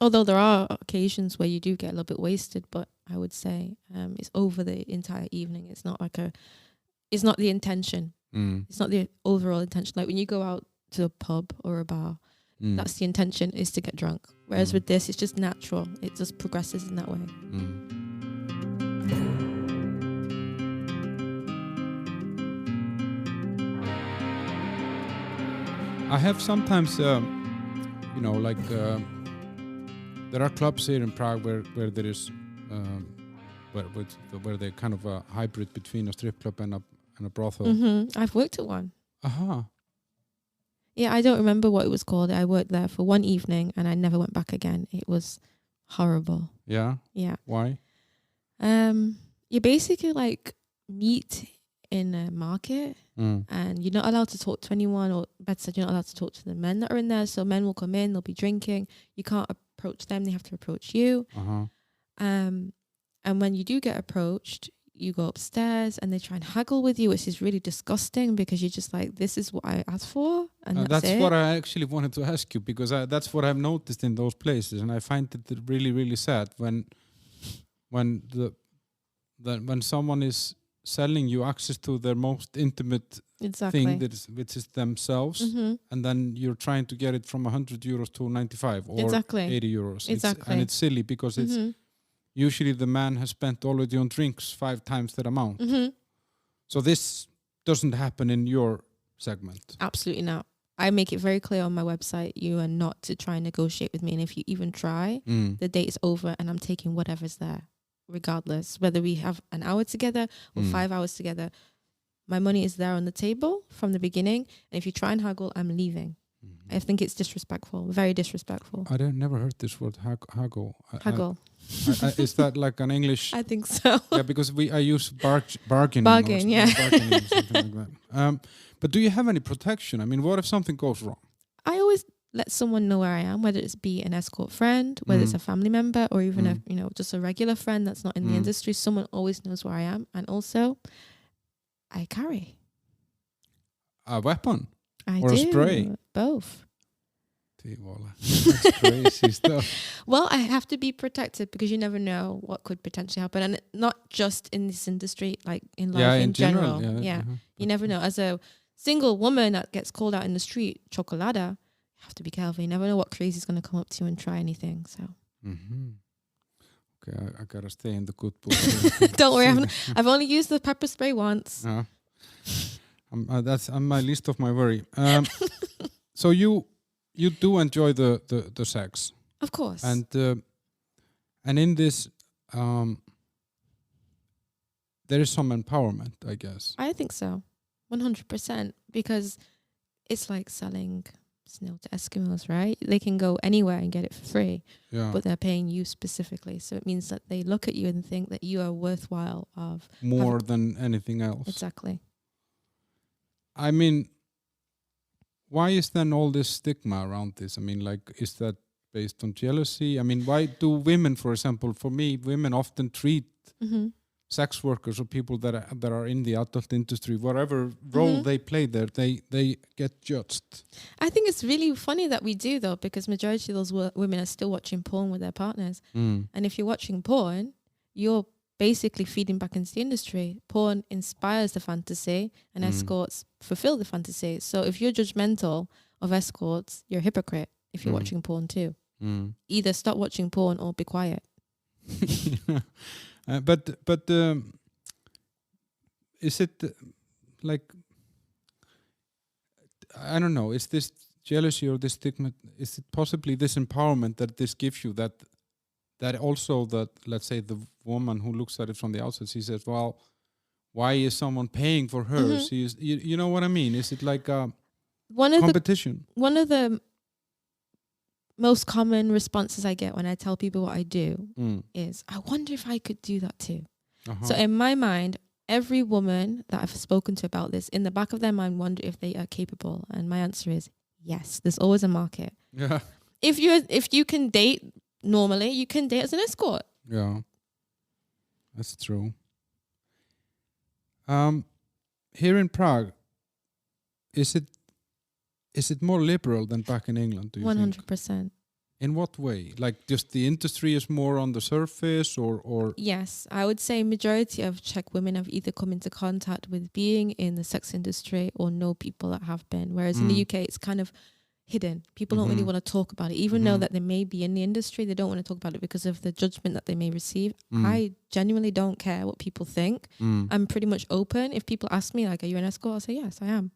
Although there are occasions where you do get a little bit wasted, but I would say it's over the entire evening. It's not it's not the intention. It's not the overall intention. Like when you go out to a pub or a bar, that's the intention, is to get drunk. Whereas with this, it's just natural. It just progresses in that way. I have sometimes, there are clubs here in Prague where there is, where they're kind of a hybrid between a strip club and a brothel. I've worked at one. Uh-huh. Yeah, I don't remember what it was called. I worked there for one evening and I never went back again. It was horrible. Yeah? Yeah. Why? You basically like meet in a market and you're not allowed to talk to anyone, or better said, you're not allowed to talk to the men that are in there. So men will come in, they'll be drinking. You can't approach them, they have to approach you. And when you do get approached, you go upstairs and they try and haggle with you, which is really disgusting because you're just like, this is what I asked for, and that's it. What I actually wanted to ask you, because that's what I've noticed in those places, and I find it really, really sad when someone is selling you access to their most intimate thing, which is themselves, and then you're trying to get it from 100 euros to 95 or 80 euros. And it's silly because it's usually the man has spent already on drinks 5 times that amount. So this doesn't happen in your segment. Absolutely not. I make it very clear on my website, you are not to try and negotiate with me. And if you even try, the date is over and I'm taking whatever's there, regardless. Whether we have an hour together or 5 hours together, my money is there on the table from the beginning. And if you try and haggle, I'm leaving. I think it's disrespectful, very disrespectful. I never heard this word, haggle. Haggle. Is that like an English? I think so. Yeah, because I use bargaining. Bargain, yeah. Bargaining or something like that. But do you have any protection? I mean, what if something goes wrong? I always let someone know where I am, whether it's be an escort friend, whether it's a family member, or even just a regular friend that's not in the industry. Someone always knows where I am, and also I carry a weapon. Or a spray? Both. That's crazy stuff. Well, I have to be protected because you never know what could potentially happen. And not just in this industry, like in life in general. You never know. As a single woman that gets called out in the street, chocolada, you have to be careful. You never know what crazy is going to come up to you and try anything. So. Okay, I got to stay in the good book. Don't worry, I've only used the pepper spray once. That's on my list of my worry. So you do enjoy the sex, of course, and in this there is some empowerment, I guess. I think so, 100%, because it's like selling snow to Eskimos, right? They can go anywhere and get it for free, but they're paying you specifically. So it means that they look at you and think that you are worthwhile of more than anything else. Exactly. I mean, why is then all this stigma around this? I mean, like, is that based on jealousy? I mean, why do women, for example, for me, women often treat sex workers or people that are in the adult industry, whatever role they play there, they get judged. I think it's really funny that we do, though, because majority of those women are still watching porn with their partners. And if you're watching porn, you're basically feeding back into the industry. Porn inspires the fantasy and escorts fulfill the fantasy. So if you're judgmental of escorts, you're a hypocrite if you're watching porn too. Either stop watching porn or be quiet. But is it like, I don't know, is this jealousy or this stigma, is it possibly this empowerment that this gives you, that also that, let's say, the woman who looks at it from the outside, she says, well, why is someone paying for her? She is, you know what I mean? Is it like a competition? One of the most common responses I get when I tell people what I do is, I wonder if I could do that too. So in my mind, every woman that I've spoken to about this, in the back of their mind, wonder if they are capable. And my answer is yes. There's always a market. Yeah. If you can date normally, you can date as an escort. Yeah, that's true. Here in Prague, is it more liberal than back in England, do you think? 100%. In what way? Like just the industry is more on the surface or Yes, I would say majority of Czech women have either come into contact with being in the sex industry or know people that have been. Whereas in the UK, it's kind of hidden. People don't really want to talk about it. Even though that they may be in the industry, they don't want to talk about it because of the judgment that they may receive. I genuinely don't care what people think. I'm pretty much open. If people ask me, like, are you an escort? I'll say, yes, I am.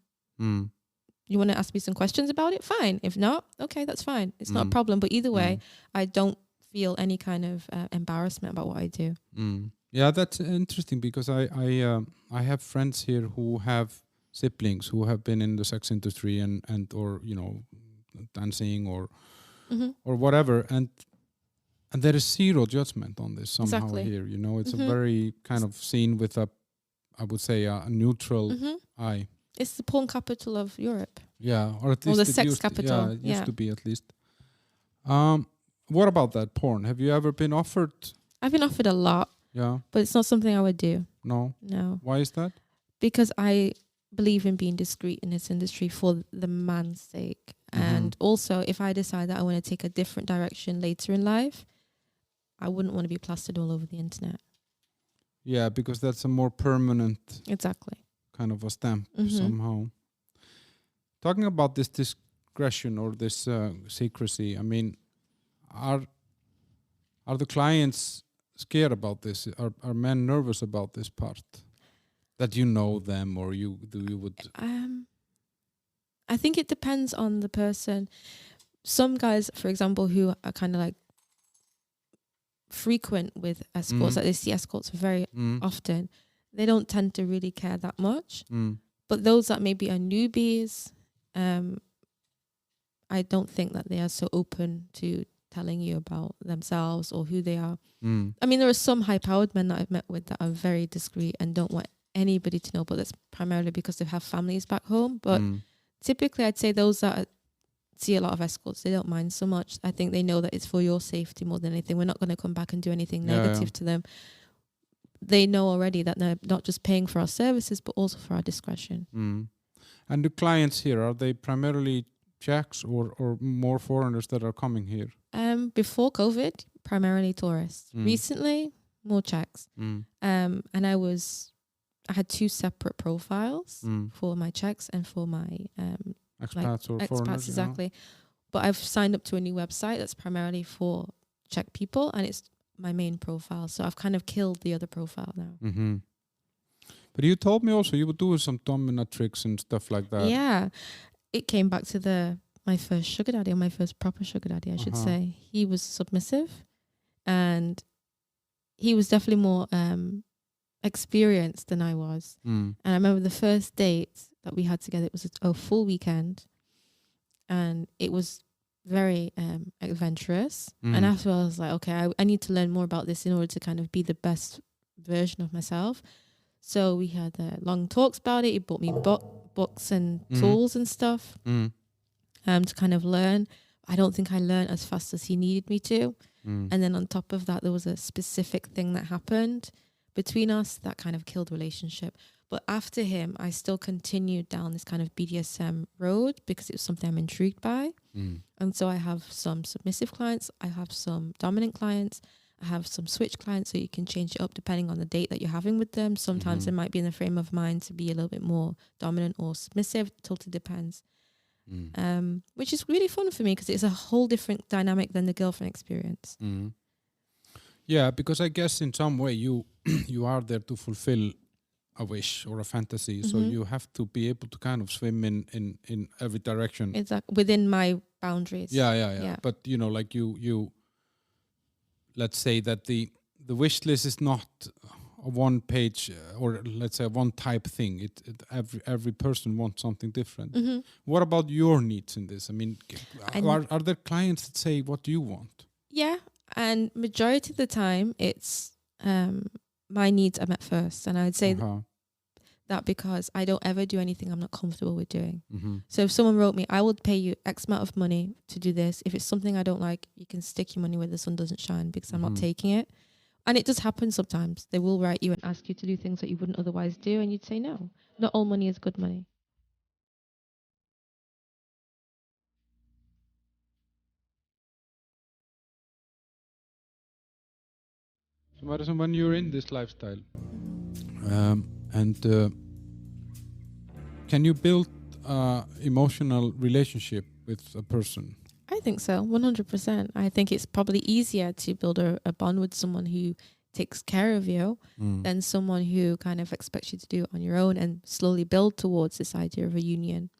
You want to ask me some questions about it? Fine. If not, okay, that's fine. It's not a problem. But either way, I don't feel any kind of embarrassment about what I do. Yeah, that's interesting because I have friends here who have siblings who have been in the sex industry and or dancing or whatever, and there is zero judgment on this somehow here. It's a very kind of seen with I would say a neutral eye. It's the porn capital of Europe. Yeah, or at least the sex capital. It used to be at least. What about that porn? Have you ever been offered? I've been offered a lot. Yeah. But it's not something I would do. No. Why is that? Because I believe in being discreet in this industry for the man's sake. And also, if I decide that I want to take a different direction later in life, I wouldn't want to be plastered all over the internet. Yeah, because that's a more permanent kind of a stamp somehow. Talking about this discretion or this secrecy, I mean, are the clients scared about this? Are men nervous about this part? That you know them or you would... I think it depends on the person. Some guys, for example, who are kind of like frequent with escorts, like they see escorts very often, they don't tend to really care that much. But those that maybe are newbies, I don't think that they are so open to telling you about themselves or who they are. I mean, there are some high-powered men that I've met with that are very discreet and don't want anybody to know, but that's primarily because they have families back home. But typically, I'd say those that see a lot of escorts, they don't mind so much. I think they know that it's for your safety more than anything. We're not going to come back and do anything negative to them. They know already that they're not just paying for our services, but also for our discretion. And the clients here, are they primarily Czechs or more foreigners that are coming here? Before COVID, primarily tourists. Recently, more Czechs. And I had two separate profiles for my Czechs and for my expats or foreigners. Exactly. But I've signed up to a new website that's primarily for Czech people, and it's my main profile. So I've kind of killed the other profile now. But you told me also you were doing some dominatrix and stuff like that. Yeah. It came back to my first sugar daddy, or my first proper sugar daddy, I should say. He was submissive, and he was definitely more experienced than I was. And I remember the first date that we had together, it was a full weekend, and it was very adventurous. And after I was like, okay, I need to learn more about this in order to kind of be the best version of myself. So we had long talks about it. He bought me books and tools and stuff to kind of learn. I don't think I learned as fast as he needed me to. And then on top of that, there was a specific thing that happened between us that kind of killed the relationship. But after him, I still continued down this kind of BDSM road because it was something I'm intrigued by. And so I have some submissive clients. I have some dominant clients. I have some switch clients, so you can change it up depending on the date that you're having with them. Sometimes they might be in the frame of mind to be a little bit more dominant or submissive. It totally depends. Which is really fun for me because it's a whole different dynamic than the girlfriend experience. Yeah, because I guess in some way you are there to fulfill a wish or a fantasy, so you have to be able to kind of swim in every direction. Exactly, within my boundaries. Yeah. But like you let's say that the wish list is not a one page or let's say a one type thing. Every person wants something different. What about your needs in this? I mean, are there clients that say, what do you want? Yeah, and majority of the time it's my needs are met first, and I would say that because I don't ever do anything I'm not comfortable with doing. So if someone wrote me, I will pay you X amount of money to do this. If it's something I don't like, you can stick your money where the sun doesn't shine because I'm not taking it. And it does happen sometimes. They will write you and ask you to do things that you wouldn't otherwise do, and you'd say no. Not all money is good money. So Madison, when you're in this lifestyle, and can you build emotional relationship with a person? I think so, 100%. I think it's probably easier to build a bond with someone who takes care of you than someone who kind of expects you to do it on your own and slowly build towards this idea of a union.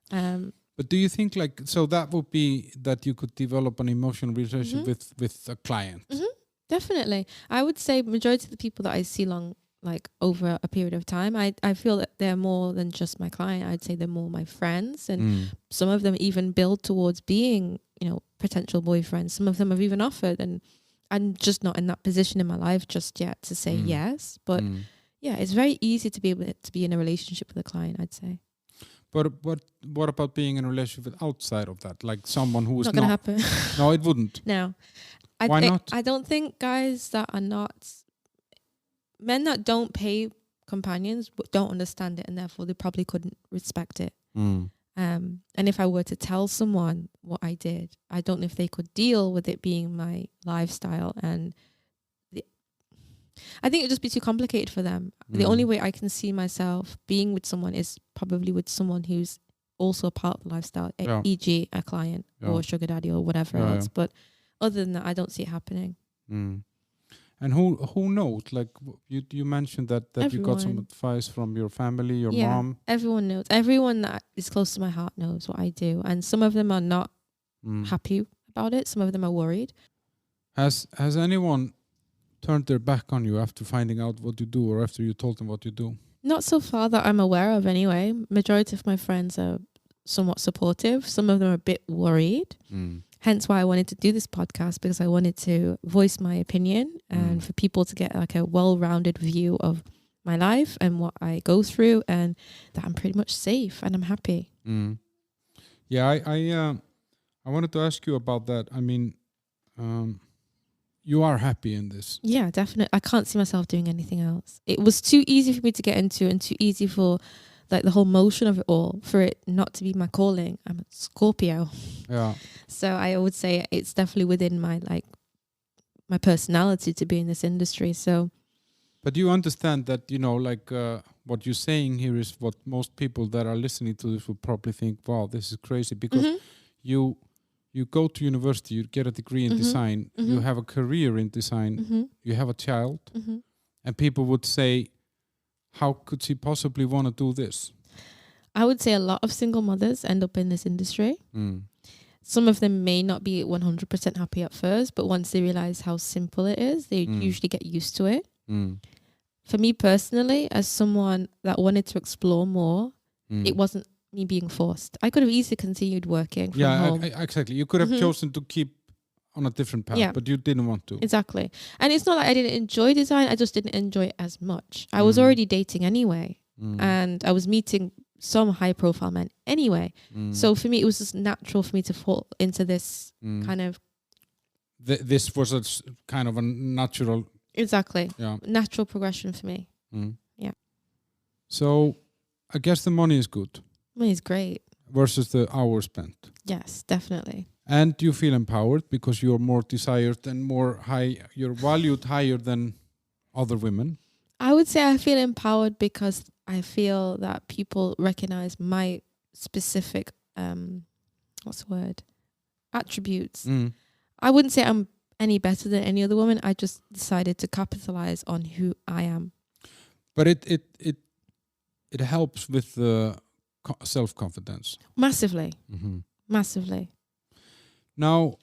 But do you think so that would be that you could develop an emotional relationship with a client? Definitely. I would say majority of the people that I see over a period of time, I feel that they're more than just my client. I'd say they're more my friends, and some of them even build towards being, potential boyfriends. Some of them have even offered, and I'm just not in that position in my life just yet to say yes. But yeah, it's very easy to be able to be in a relationship with a client, I'd say. But what about being in a relationship with outside of that? Like someone who is not going to happen. No, it wouldn't. No. Why not? I don't think guys that are not... Men that don't pay companions don't understand it, and therefore they probably couldn't respect it. And if I were to tell someone what I did, I don't know if they could deal with it being my lifestyle. And I think it'd just be too complicated for them. The only way I can see myself being with someone is probably with someone who's also a part of the lifestyle, e.g. a client or sugar daddy or whatever else. But other than that, I don't see it happening. And who knows? Like you mentioned that you got some advice from your family, your mom. Everyone knows. Everyone that is close to my heart knows what I do, and some of them are not happy about it. Some of them are worried. Has anyone turned their back on you after finding out what you do, or after you told them what you do? Not so far that I'm aware of, anyway. Majority of my friends are somewhat supportive. Some of them are a bit worried. Hence why I wanted to do this podcast, because I wanted to voice my opinion and for people to get like a well-rounded view of my life and what I go through, and that I'm pretty much safe and I'm happy. Yeah, I wanted to ask you about that. I mean, you are happy in this. Yeah, definitely. I can't see myself doing anything else. It was too easy for me to get into and too easy for like the whole motion of it all, for it not to be my calling. I'm a Scorpio. Yeah. So I would say it's definitely within my personality to be in this industry. So. But you understand that, what you're saying here is what most people that are listening to this will probably think, wow, this is crazy, because you go to university, you get a degree in design, you have a career in design, you have a child, and people would say, how could she possibly want to do this? I would say a lot of single mothers end up in this industry. Some of them may not be 100% happy at first, but once they realize how simple it is, they usually get used to it. For me personally, as someone that wanted to explore more, it wasn't me being forced. I could have easily continued working from home. Exactly. You could have chosen to keep on a different path, but you didn't want to. Exactly. And it's not like I didn't enjoy design, I just didn't enjoy it as much. I was already dating anyway, and I was meeting some high profile men anyway. So for me, it was just natural for me to fall into this kind of... This was a kind of a natural... Exactly. Yeah. Natural progression for me. Yeah. So I guess the money is good. Money is great. Versus the hours spent. Yes, definitely. And you feel empowered because you're more desired and you're valued higher than other women. I would say I feel empowered because I feel that people recognize my specific, attributes. I wouldn't say I'm any better than any other woman. I just decided to capitalize on who I am. But it helps with the self-confidence. Massively. Massively. Now,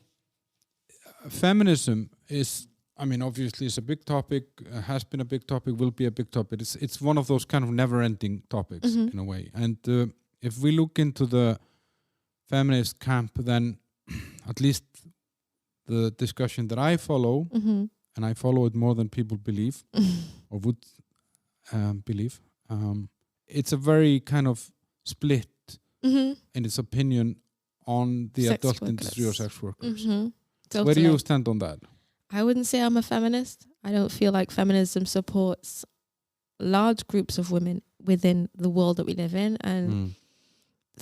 feminism is, obviously it's a big topic, has been a big topic, will be a big topic. It's one of those kind of never-ending topics in a way. And if we look into the feminist camp, then at least the discussion that I follow, and I follow it more than people believe or would believe, it's a very kind of split in its opinion on the adult industry or sex workers. Totally. Where do you stand on that? I wouldn't say I'm a feminist. I don't feel like feminism supports large groups of women within the world that we live in. And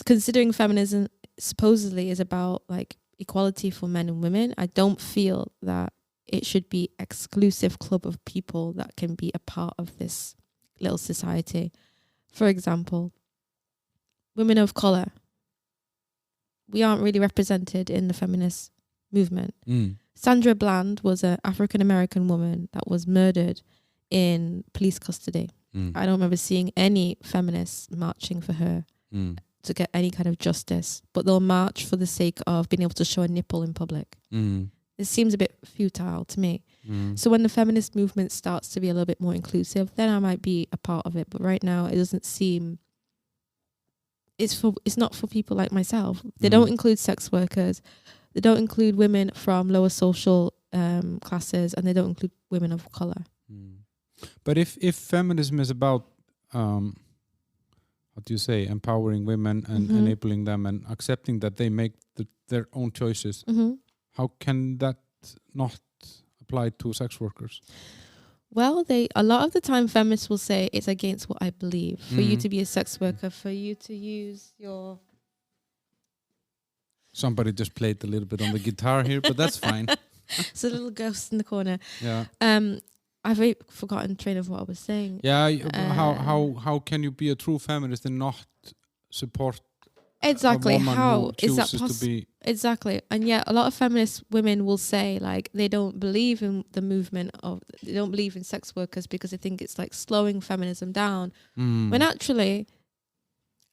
considering feminism supposedly is about like equality for men and women, I don't feel that it should be exclusive club of people that can be a part of this little society. For example, women of color, we aren't really represented in the feminist movement. Sandra Bland was an African-American woman that was murdered in police custody. I don't remember seeing any feminists marching for her to get any kind of justice, but they'll march for the sake of being able to show a nipple in public. It seems a bit futile to me. So when the feminist movement starts to be a little bit more inclusive, then I might be a part of it. But right now, it doesn't seem... It's not for people like myself. They don't include sex workers. They don't include women from lower social classes, and they don't include women of color. But if feminism is about, what do you say, empowering women and enabling them and accepting that they make their own choices, how can that not apply to sex workers? Well, a lot of the time feminists will say it's against what I believe. For you to be a sex worker, for you to use your... Somebody just played a little bit on the guitar here, but that's fine. It's a little ghost in the corner. Yeah. I've forgotten train of what I was saying. Yeah. How can you be a true feminist and not support exactly a woman how who is that chooses to be... Exactly. And yet a lot of feminist women will say like they don't believe in the movement of, they don't believe in sex workers because they think it's like slowing feminism down. When actually,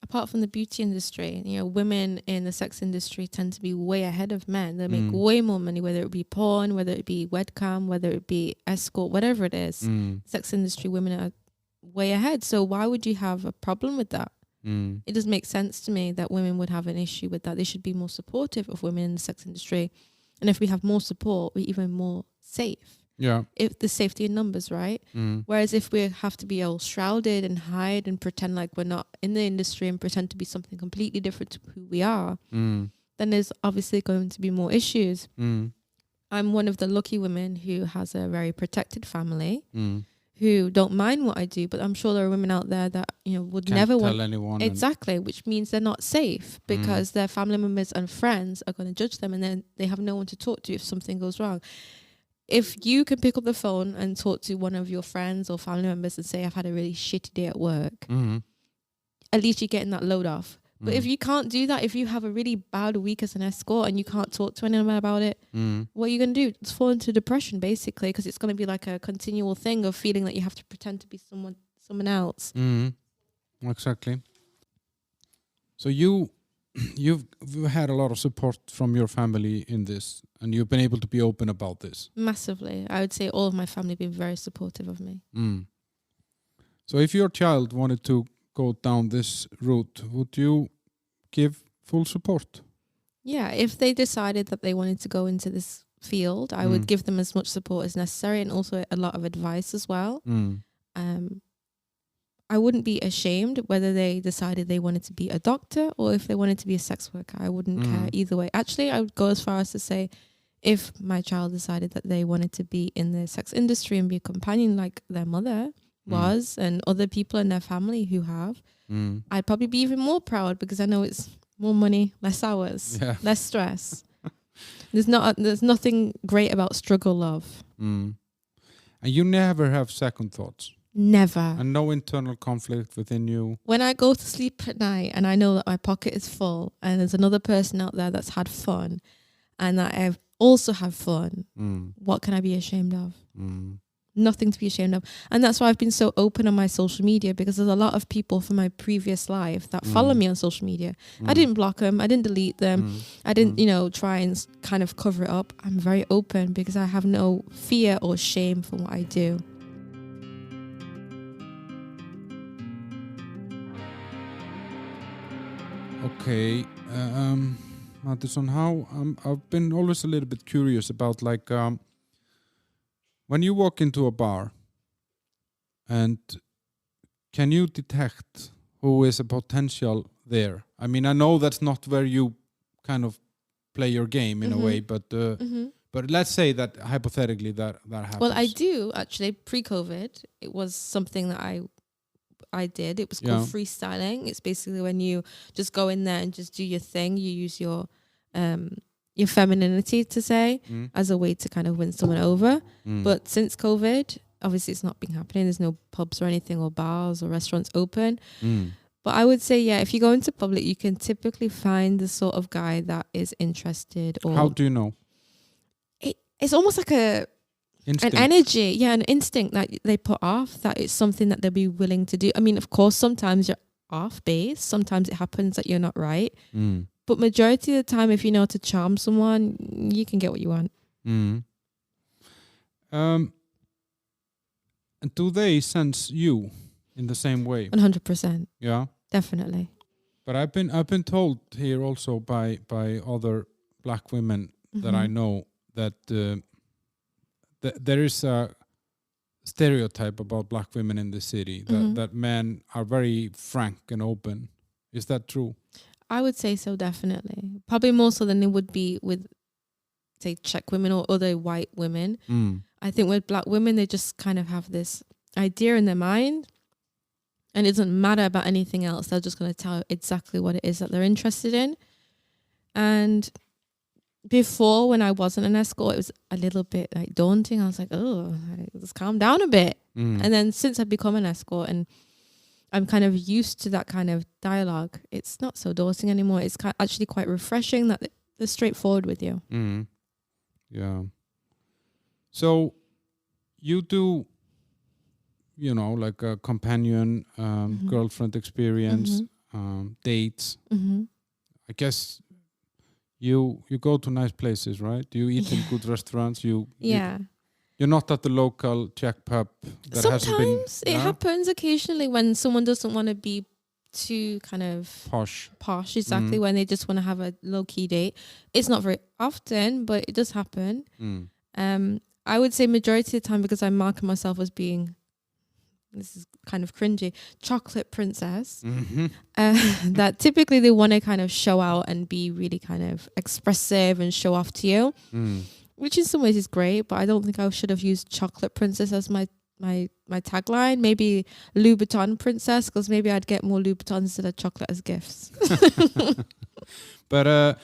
apart from the beauty industry, you know, women in the sex industry tend to be way ahead of men. They make way more money, whether it be porn, whether it be webcam, whether it be escort, whatever it is. Sex industry women are way ahead. So why would you have a problem with that? It doesn't make sense to me that women would have an issue with that. They should be more supportive of women in the sex industry. And if we have more support, we're even more safe. Yeah. If the safety in numbers, right? Whereas if we have to be all shrouded and hide and pretend like we're not in the industry and pretend to be something completely different to who we are, then there's obviously going to be more issues. I'm one of the lucky women who has a very protected family. Who don't mind what I do, but I'm sure there are women out there that, you know, would Can't never tell want anyone. Exactly, which means they're not safe because their family members and friends are going to judge them, and then they have no one to talk to if something goes wrong. If you can pick up the phone and talk to one of your friends or family members and say, I've had a really shitty day at work, at least you're getting that load off. But if you can't do that, if you have a really bad week as an escort and you can't talk to anyone about it, what are you going to do? Just fall into depression, basically, because it's going to be like a continual thing of feeling that you have to pretend to be someone else. Exactly. So you've had a lot of support from your family in this, and you've been able to be open about this. Massively. I would say all of my family have been very supportive of me. So if your child wanted to go down this route, would you give full support? Yeah, if they decided that they wanted to go into this field, I would give them as much support as necessary, and also a lot of advice as well. I wouldn't be ashamed whether they decided they wanted to be a doctor or if they wanted to be a sex worker. I wouldn't care either way. Actually, I would go as far as to say, if my child decided that they wanted to be in the sex industry and be a companion like their mother was and other people in their family who have, I'd probably be even more proud because I know it's more money, less hours, less stress. There's nothing great about struggle love. And you never have second thoughts? Never. And no internal conflict within you? When I go to sleep at night and I know that my pocket is full and there's another person out there that's had fun and that I've also had fun, what can I be ashamed of? Nothing to be ashamed of. And that's why I've been so open on my social media, because there's a lot of people from my previous life that follow me on social media. I didn't block them. I didn't delete them. I didn't, try and kind of cover it up. I'm very open because I have no fear or shame for what I do. Okay. Madison, how I've been always a little bit curious about when you walk into a bar, and can you detect who is a potential there? I mean, I know that's not where you kind of play your game in a way, but But let's say that hypothetically that happens. Well, I do actually. Pre-COVID, it was something that I did. It was called freestyling. It's basically when you just go in there and just do your thing. You use your femininity to say as a way to kind of win someone over. But since COVID, obviously it's not been happening. There's no pubs or anything or bars or restaurants open. But I would say, yeah, if you go into public, you can typically find the sort of guy that is interested. Or how do you know? It's almost like an energy, an instinct that they put off, that it's something that they'll be willing to do. I mean, of course, sometimes you're off base. Sometimes it happens that you're not right. But majority of the time, if you know how to charm someone, you can get what you want. And do they sense you in the same way? 100%. Yeah, definitely. But I've been told here also by other black women that I know that there is a stereotype about black women in the city that men are very frank and open. Is that true? I would say so, definitely. Probably more so than it would be with, say, Czech women or other white women. I think with black women, they just kind of have this idea in their mind, and it doesn't matter about anything else. They're just going to tell exactly what it is that they're interested in. And before, when I wasn't an escort, it was a little bit like daunting. I was like, oh, let's calm down a bit. And then since I've become an escort and I'm kind of used to that kind of dialogue, it's not so daunting anymore. It's actually quite refreshing that they're straightforward with you. Yeah. So you do, like a companion, girlfriend experience, dates. I guess you go to nice places, right? You eat in good restaurants. You're not at the local Czech pub that hasn't been... Sometimes it happens occasionally when someone doesn't want to be too kind of... Posh, exactly, when they just want to have a low-key date. It's not very often, but it does happen. I would say majority of the time, because I mark myself as being... This is kind of cringy, chocolate princess, that typically they want to kind of show out and be really kind of expressive and show off to you, which in some ways is great, but I don't think I should have used chocolate princess as my tagline. Maybe Louboutin princess, because maybe I'd get more Louboutins instead of chocolate as gifts. But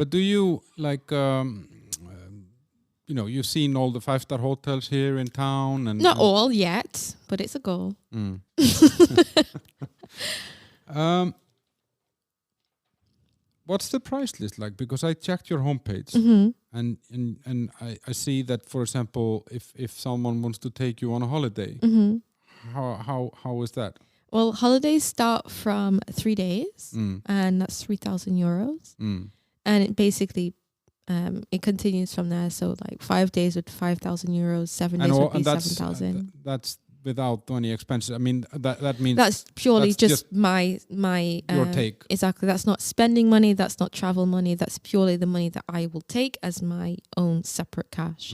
do you like... you've seen all the 5-star hotels here in town, and not all yet, but it's a goal. What's the price list like? Because I checked your homepage, and I see that, for example, if someone wants to take you on a holiday, how is that? Well, holidays start from 3 days, and that's €3,000, and it basically. It continues from there. So like 5 days with €5,000, 7 days would be 7,000. That's without any expenses. I mean, that means that's purely just my your take. Exactly. That's not spending money. That's not travel money. That's purely the money that I will take as my own separate cash.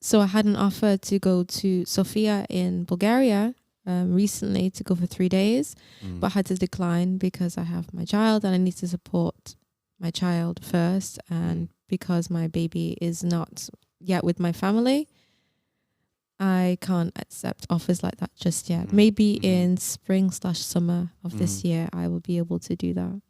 So I had an offer to go to Sofia in Bulgaria recently to go for 3 days, but I had to decline because I have my child and I need to support my child first, and because my baby is not yet with my family, I can't accept offers like that just yet. Maybe in spring/summer of this year I will be able to do that.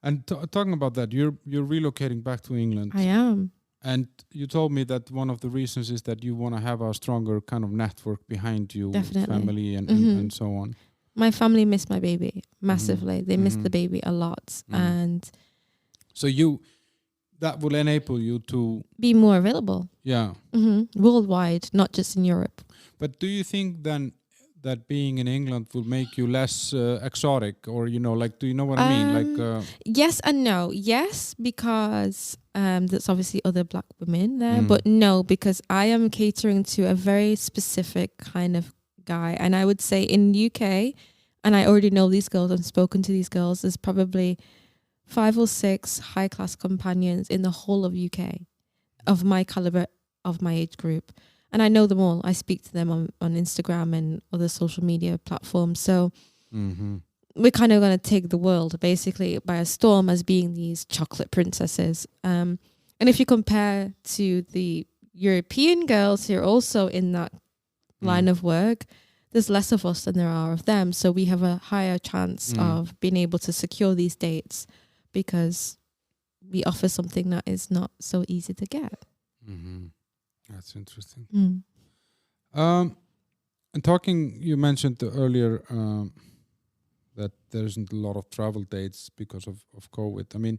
And talking about that, you're relocating back to England. I am. And you told me that one of the reasons is that you want to have a stronger kind of network behind you, definitely. Family and so on. My family miss my baby massively. They miss the baby a lot. And so that will enable you to be more available. Yeah. Worldwide, not just in Europe. But do you think then that being in England will make you less exotic, or do you know what I mean? Like yes and no. Yes, because there's obviously other black women there, but no, because I am catering to a very specific kind of guy. And I would say in the UK, and I already know these girls, I've spoken to these girls, there's probably 5 or 6 high-class companions in the whole of UK of my caliber, of my age group. And I know them all. I speak to them on Instagram and other social media platforms. So we're kind of going to take the world basically by a storm as being these chocolate princesses. And if you compare to the European girls who are also in that line of work, there's less of us than there are of them. So we have a higher chance of being able to secure these dates because we offer something that is not so easy to get. That's interesting. And talking, you mentioned earlier that there isn't a lot of travel dates because of COVID. I mean,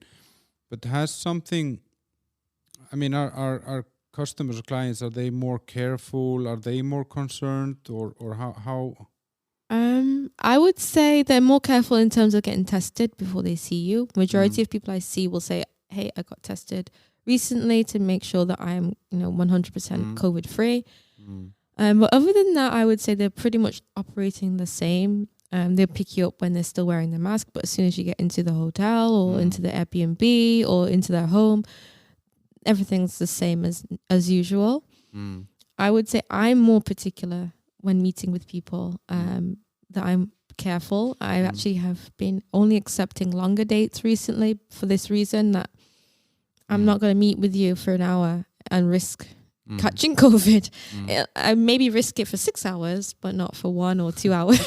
but has something, I mean, our customers or clients, are they more careful? Are they more concerned? Or how? I would say they're more careful in terms of getting tested before they see you. Majority of people I see will say, hey, I got tested recently to make sure that I'm 100% COVID free. But other than that, I would say they're pretty much operating the same. They'll pick you up when they're still wearing the mask, but as soon as you get into the hotel or into the Airbnb or into their home, everything's the same as usual. I would say I'm more particular when meeting with people, that I'm careful. I actually have been only accepting longer dates recently for this reason, that I'm not going to meet with you for an hour and risk catching COVID. I maybe risk it for 6 hours, but not for 1 or 2 hours.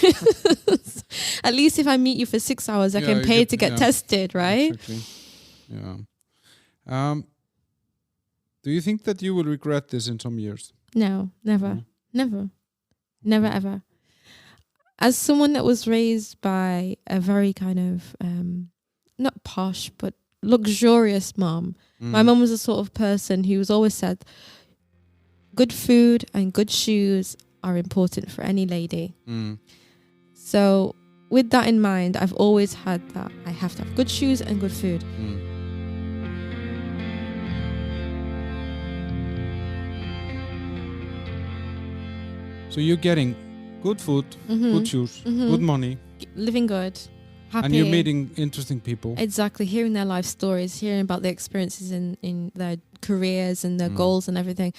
At least if I meet you for 6 hours, I can pay to get tested, right? Exactly. Yeah. Do you think that you will regret this in some years? No, never. Never, ever. As someone that was raised by a very kind of, not posh, but luxurious mom, my mom was the sort of person who was always said, good food and good shoes are important for any lady. So with that in mind, I've always had that. I have to have good shoes and good food. So you're getting good food, good shoes, good money. Living good, happy. And you're meeting interesting people. Exactly, hearing their life stories, hearing about their experiences in their careers and their goals and everything.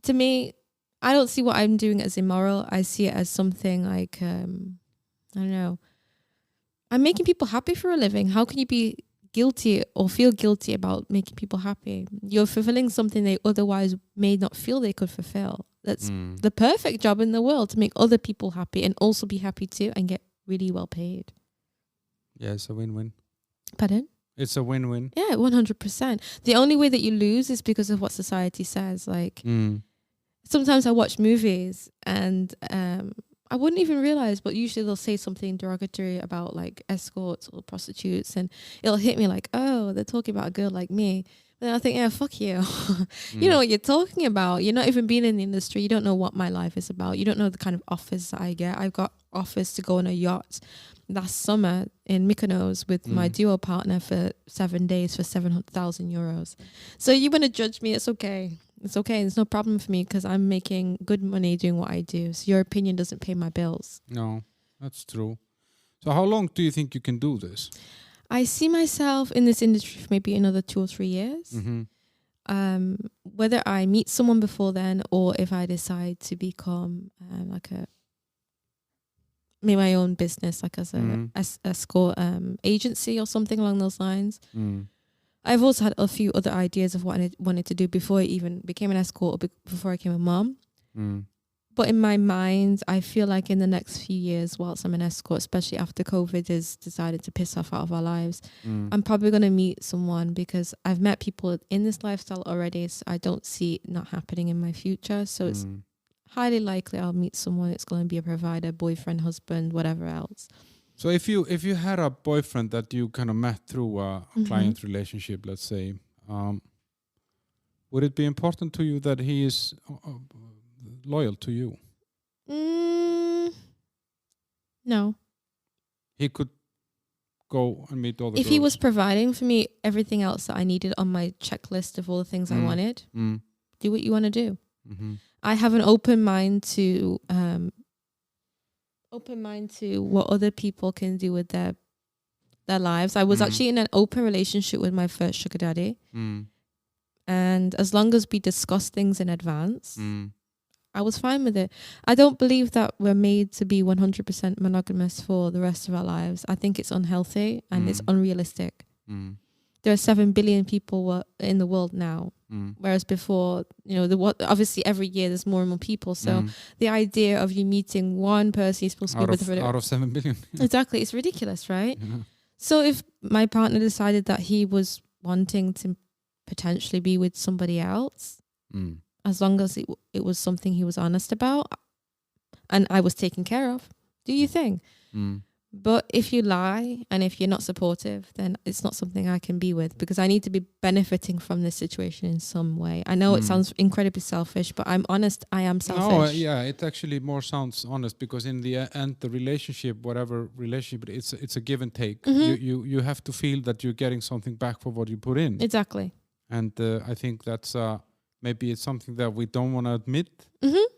To me, I don't see what I'm doing as immoral. I see it as something like, I don't know. I'm making people happy for a living. How can you be guilty or feel guilty about making people happy? You're fulfilling something they otherwise may not feel they could fulfill. That's the perfect job in the world, to make other people happy and also be happy too and get really well paid. Yeah, it's a win-win. Pardon? It's a win-win. Yeah, 100%. The only way that you lose is because of what society says. Like, sometimes I watch movies and I wouldn't even realize, but usually they'll say something derogatory about like escorts or prostitutes, and it'll hit me like, oh, they're talking about a girl like me. Then I think, yeah, fuck you. You know what you're talking about. You're not even being in the industry. You don't know what my life is about. You don't know the kind of offers that I get. I've got offers to go on a yacht last summer in Mykonos with my duo partner for 7 days for 700,000 euros. So you want to judge me, it's okay. It's okay. It's no problem for me because I'm making good money doing what I do. So your opinion doesn't pay my bills. No, that's true. So how long do you think you can do this? I see myself in this industry for maybe another 2 or 3 years. Whether I meet someone before then or if I decide to become make my own business, like as a escort agency or something along those lines. I've also had a few other ideas of what I wanted to do before I even became an escort or before I became a mom. But in my mind, I feel like in the next few years, whilst I'm an escort, especially after COVID has decided to piss off out of our lives, I'm probably going to meet someone because I've met people in this lifestyle already. So I don't see it not happening in my future. So it's highly likely I'll meet someone that's going to be a provider, boyfriend, husband, whatever else. So if you had a boyfriend that you kind of met through a client relationship, let's say, would it be important to you that he is loyal to you? No. He could go and meet all the If girls. he was providing for me everything else that I needed on my checklist of all the things I wanted, do what you want to do. I have an open mind to what other people can do with their lives. I was actually in an open relationship with my first sugar daddy. And as long as we discuss things in advance, I was fine with it. I don't believe that we're made to be 100% monogamous for the rest of our lives. I think it's unhealthy and it's unrealistic. There are 7 billion people in the world now. Whereas before, obviously every year there's more and more people. So the idea of you meeting one person you're supposed to be with out of 7 billion. Exactly, it's ridiculous, right? So if my partner decided that he was wanting to potentially be with somebody else, as long as it was something he was honest about and I was taken care of, do your thing. But if you lie and if you're not supportive, then it's not something I can be with, because I need to be benefiting from this situation in some way. I know it sounds incredibly selfish, but I'm honest, I am selfish. No, yeah, it actually more sounds honest, because in the end, the relationship, whatever relationship, it's a give and take. You have to feel that you're getting something back for what you put in. Exactly. And I think that's maybe it's something that we don't want to admit.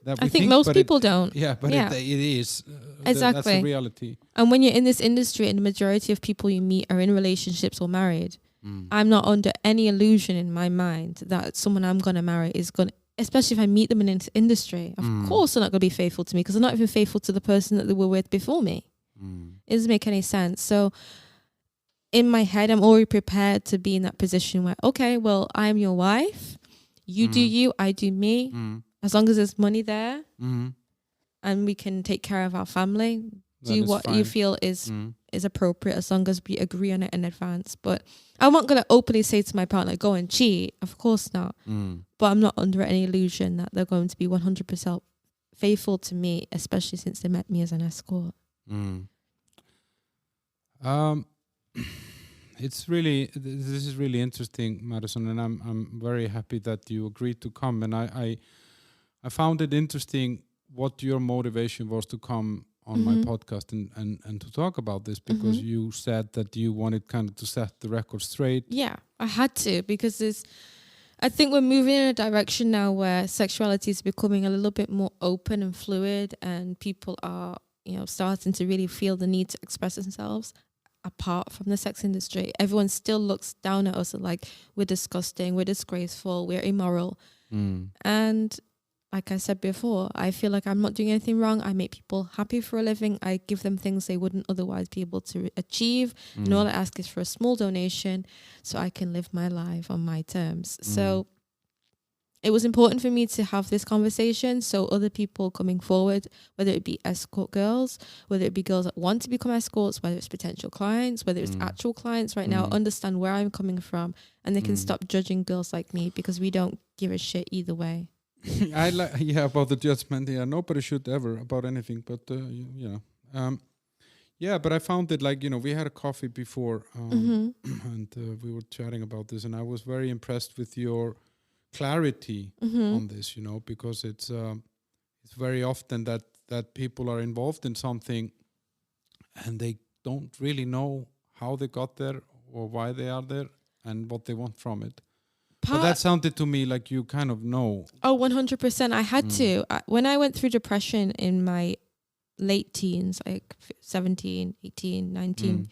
I think most people don't. Yeah, but it is. Exactly. That's the reality. And when you're in this industry and the majority of people you meet are in relationships or married, I'm not under any illusion in my mind that someone I'm going to marry is going to, especially if I meet them in this industry, of course they're not going to be faithful to me, because they're not even faithful to the person that they were with before me. It doesn't make any sense. So in my head, I'm already prepared to be in that position where, okay, well, I'm your wife. You do you, I do me. As long as there's money there and we can take care of our family, do what you feel is appropriate, as long as we agree on it in advance. But I'm not going to openly say to my partner, go and cheat. Of course not. But I'm not under any illusion that they're going to be 100% faithful to me, especially since they met me as an escort. This is really interesting, Madison, and I'm very happy that you agreed to come. And I found it interesting what your motivation was to come on my podcast and to talk about this, because you said that you wanted kind of to set the record straight. Yeah, I had to, because I think we're moving in a direction now where sexuality is becoming a little bit more open and fluid, and people are, starting to really feel the need to express themselves apart from the sex industry. Everyone still looks down at us like we're disgusting, we're disgraceful, we're immoral. And like I said before, I feel like I'm not doing anything wrong. I make people happy for a living. I give them things they wouldn't otherwise be able to achieve. And all I ask is for a small donation so I can live my life on my terms. So it was important for me to have this conversation so other people coming forward, whether it be escort girls, whether it be girls that want to become escorts, whether it's potential clients, whether it's actual clients right now, understand where I'm coming from, and they can stop judging girls like me, because we don't give a shit either way. I about the judgment. Yeah, nobody should ever about anything, but but I found it we had a coffee before, and we were chatting about this, and I was very impressed with your clarity on this, because it's very often that people are involved in something and they don't really know how they got there or why they are there and what they want from it. But that sounded to me like you kind of know. Oh, 100%. I had to. When I went through depression in my late teens, like 17, 18, 19,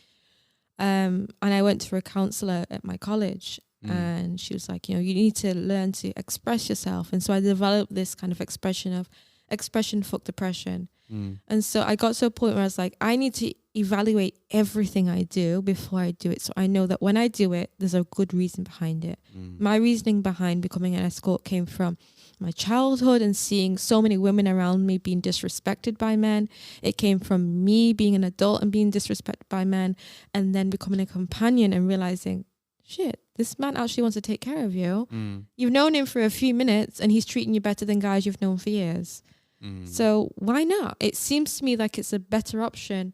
and I went to a counselor at my college, and she was like, you need to learn to express yourself. And so I developed this kind of expression fuck depression. And so I got to a point where I was like, I need to evaluate everything I do before I do it, so I know that when I do it, there's a good reason behind it. My reasoning behind becoming an escort came from my childhood and seeing so many women around me being disrespected by men. It came from me being an adult and being disrespected by men, and then becoming a companion and realizing, shit, this man actually wants to take care of you. You've known him for a few minutes and he's treating you better than guys you've known for years. So why not? It seems to me like it's a better option,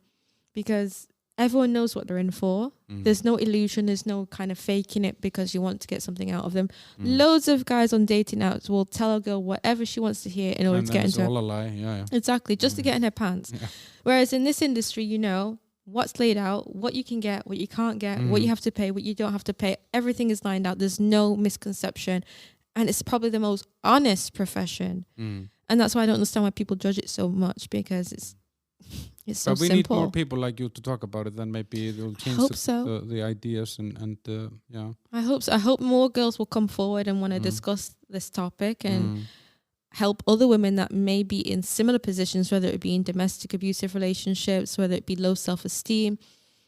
because everyone knows what they're in for. There's no illusion. There's no kind of faking it because you want to get something out of them. Loads of guys on dating apps will tell a girl whatever she wants to hear in order to get into it. It's all a lie. Yeah. Exactly. Just to get in her pants. Yeah. Whereas in this industry, what's laid out, what you can get, what you can't get, what you have to pay, what you don't have to pay. Everything is lined out. There's no misconception. And it's probably the most honest profession. And that's why I don't understand why people judge it so much, because it's so simple. But we need more people like you to talk about it, then maybe it will change the ideas and I hope so. I hope more girls will come forward and want to discuss this topic and help other women that may be in similar positions, whether it be in domestic abusive relationships, whether it be low self-esteem,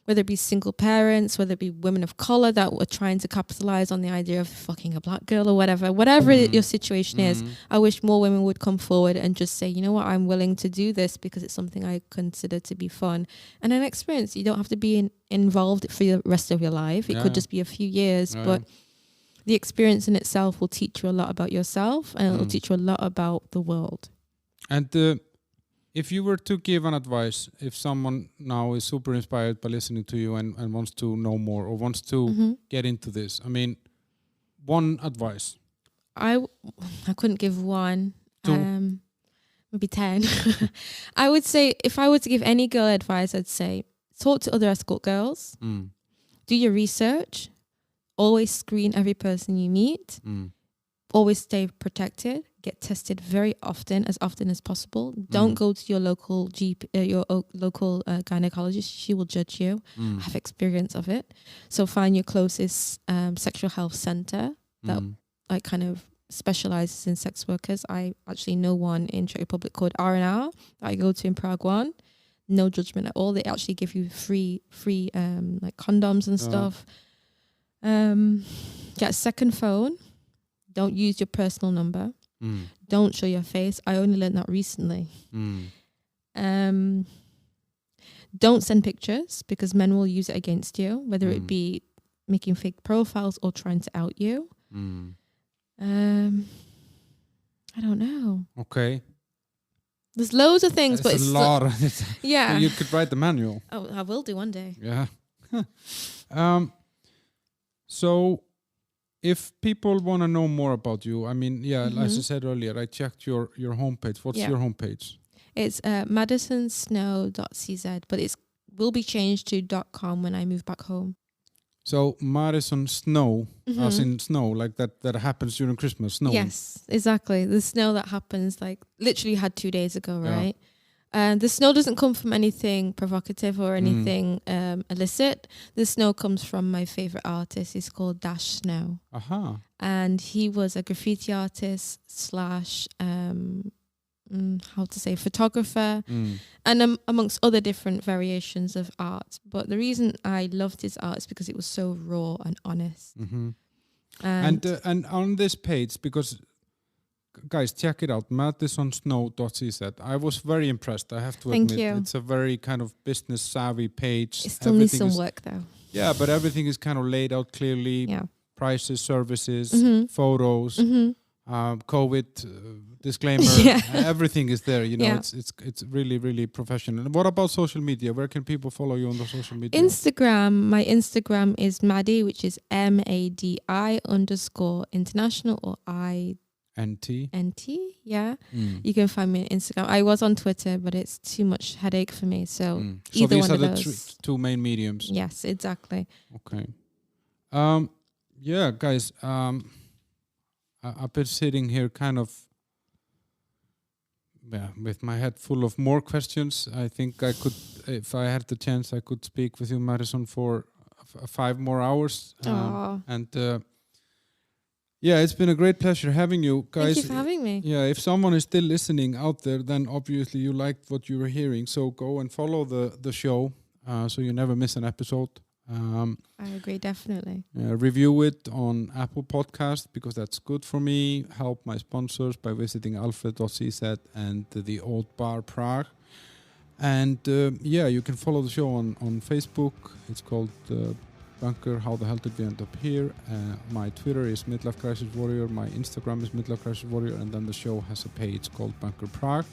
whether it be single parents, whether it be women of color that were trying to capitalize on the idea of fucking a black girl or whatever your situation is. I wish more women would come forward and just say, you know what, I'm willing to do this because it's something I consider to be fun and an experience. You don't have to be involved for the rest of your life. It could just be a few years, but the experience in itself will teach you a lot about yourself, and it'll teach you a lot about the world. And if you were to give an advice, if someone now is super inspired by listening to you and wants to know more or wants to get into this, I mean, one advice. I couldn't give one. Two. Maybe 10. I would say if I were to give any girl advice, I'd say talk to other escort girls. Do your research. Always screen every person you meet. Always stay protected. Get tested very often as possible. Don't go to your local local gynecologist. She will judge you. I have experience of it. So find your closest sexual health center that like kind of specializes in sex workers. I actually know one in Czech Republic called R&R that I go to in Prague. One, no judgment at all. They actually give you free like condoms and stuff. Get a second phone. Don't use your personal number. Don't show your face. I only learned that recently. Don't send pictures because men will use it against you, whether it be making fake profiles or trying to out you. I don't know. Okay. There's loads of things, but it's a lot. Yeah. You could write the manual. Oh, I will do one day. Yeah. So if people want to know more about you, I mean, as I said earlier, I checked your homepage. What's your homepage? It's madisonsnow.cz, but it will be changed to .com when I move back home. So Madison Snow, as in snow, like that happens during Christmas, snow. Yes, exactly. The snow that happens like literally had 2 days ago, right? And the snow doesn't come from anything provocative or anything illicit. The snow comes from my favorite artist. He's called Dash Snow. And he was a graffiti artist / photographer, and amongst other different variations of art. But the reason I loved his art is because it was so raw and honest. And on this page, because guys, check it out, madisonsnow.cz. I was very impressed, I have to admit. Thank you. It's a very kind of business savvy page. It still needs some work though. Yeah, but everything is kind of laid out clearly. Yeah. Prices, services, photos, COVID disclaimer. Everything is there. You know, it's really, really professional. And what about social media? Where can people follow you on the social media? Instagram. My Instagram is Maddie, which is MADI_international or NT, yeah. You can find me on Instagram. I was on Twitter, but it's too much headache for me. So either these one are of the two main mediums. Yes, exactly. Okay. Yeah, guys. I've been sitting here kind of with my head full of more questions. I think I could, if I had the chance, I could speak with you, Madison, for 5 more hours. Yeah, it's been a great pleasure having you guys. Thank you for having me. Yeah, if someone is still listening out there, then obviously you liked what you were hearing. So go and follow the show so you never miss an episode. I agree, definitely. Review it on Apple Podcast because that's good for me. Help my sponsors by visiting alfred.cz and the Old Bar Prague. And you can follow the show on Facebook. It's called Bunker, How the Hell Did We End Up Here? My Twitter is Midlife Crisis Warrior. My Instagram is Midlife Crisis Warrior. And then the show has a page called Bunker Prague.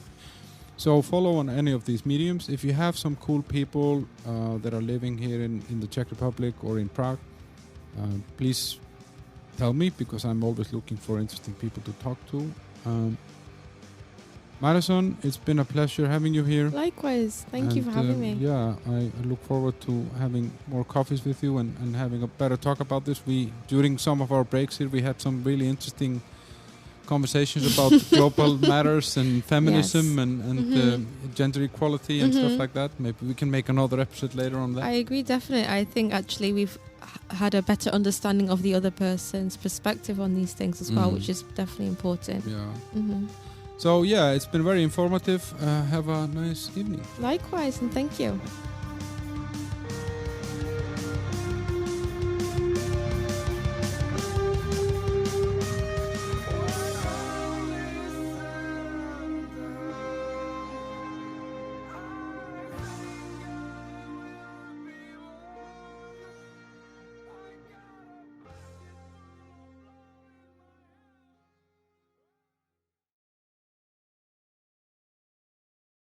So follow on any of these mediums. If you have some cool people that are living here in the Czech Republic or in Prague, please tell me because I'm always looking for interesting people to talk to. Madison, it's been a pleasure having you here. Likewise. Thank you for having me. Yeah, I look forward to having more coffees with you and having a better talk about this. During some of our breaks here, we had some really interesting conversations about global matters and feminism and gender equality and stuff like that. Maybe we can make another episode later on that. I agree, definitely. I think actually we've had a better understanding of the other person's perspective on these things as well, which is definitely important. Yeah. So yeah, it's been very informative. Have a nice evening. Likewise, and thank you.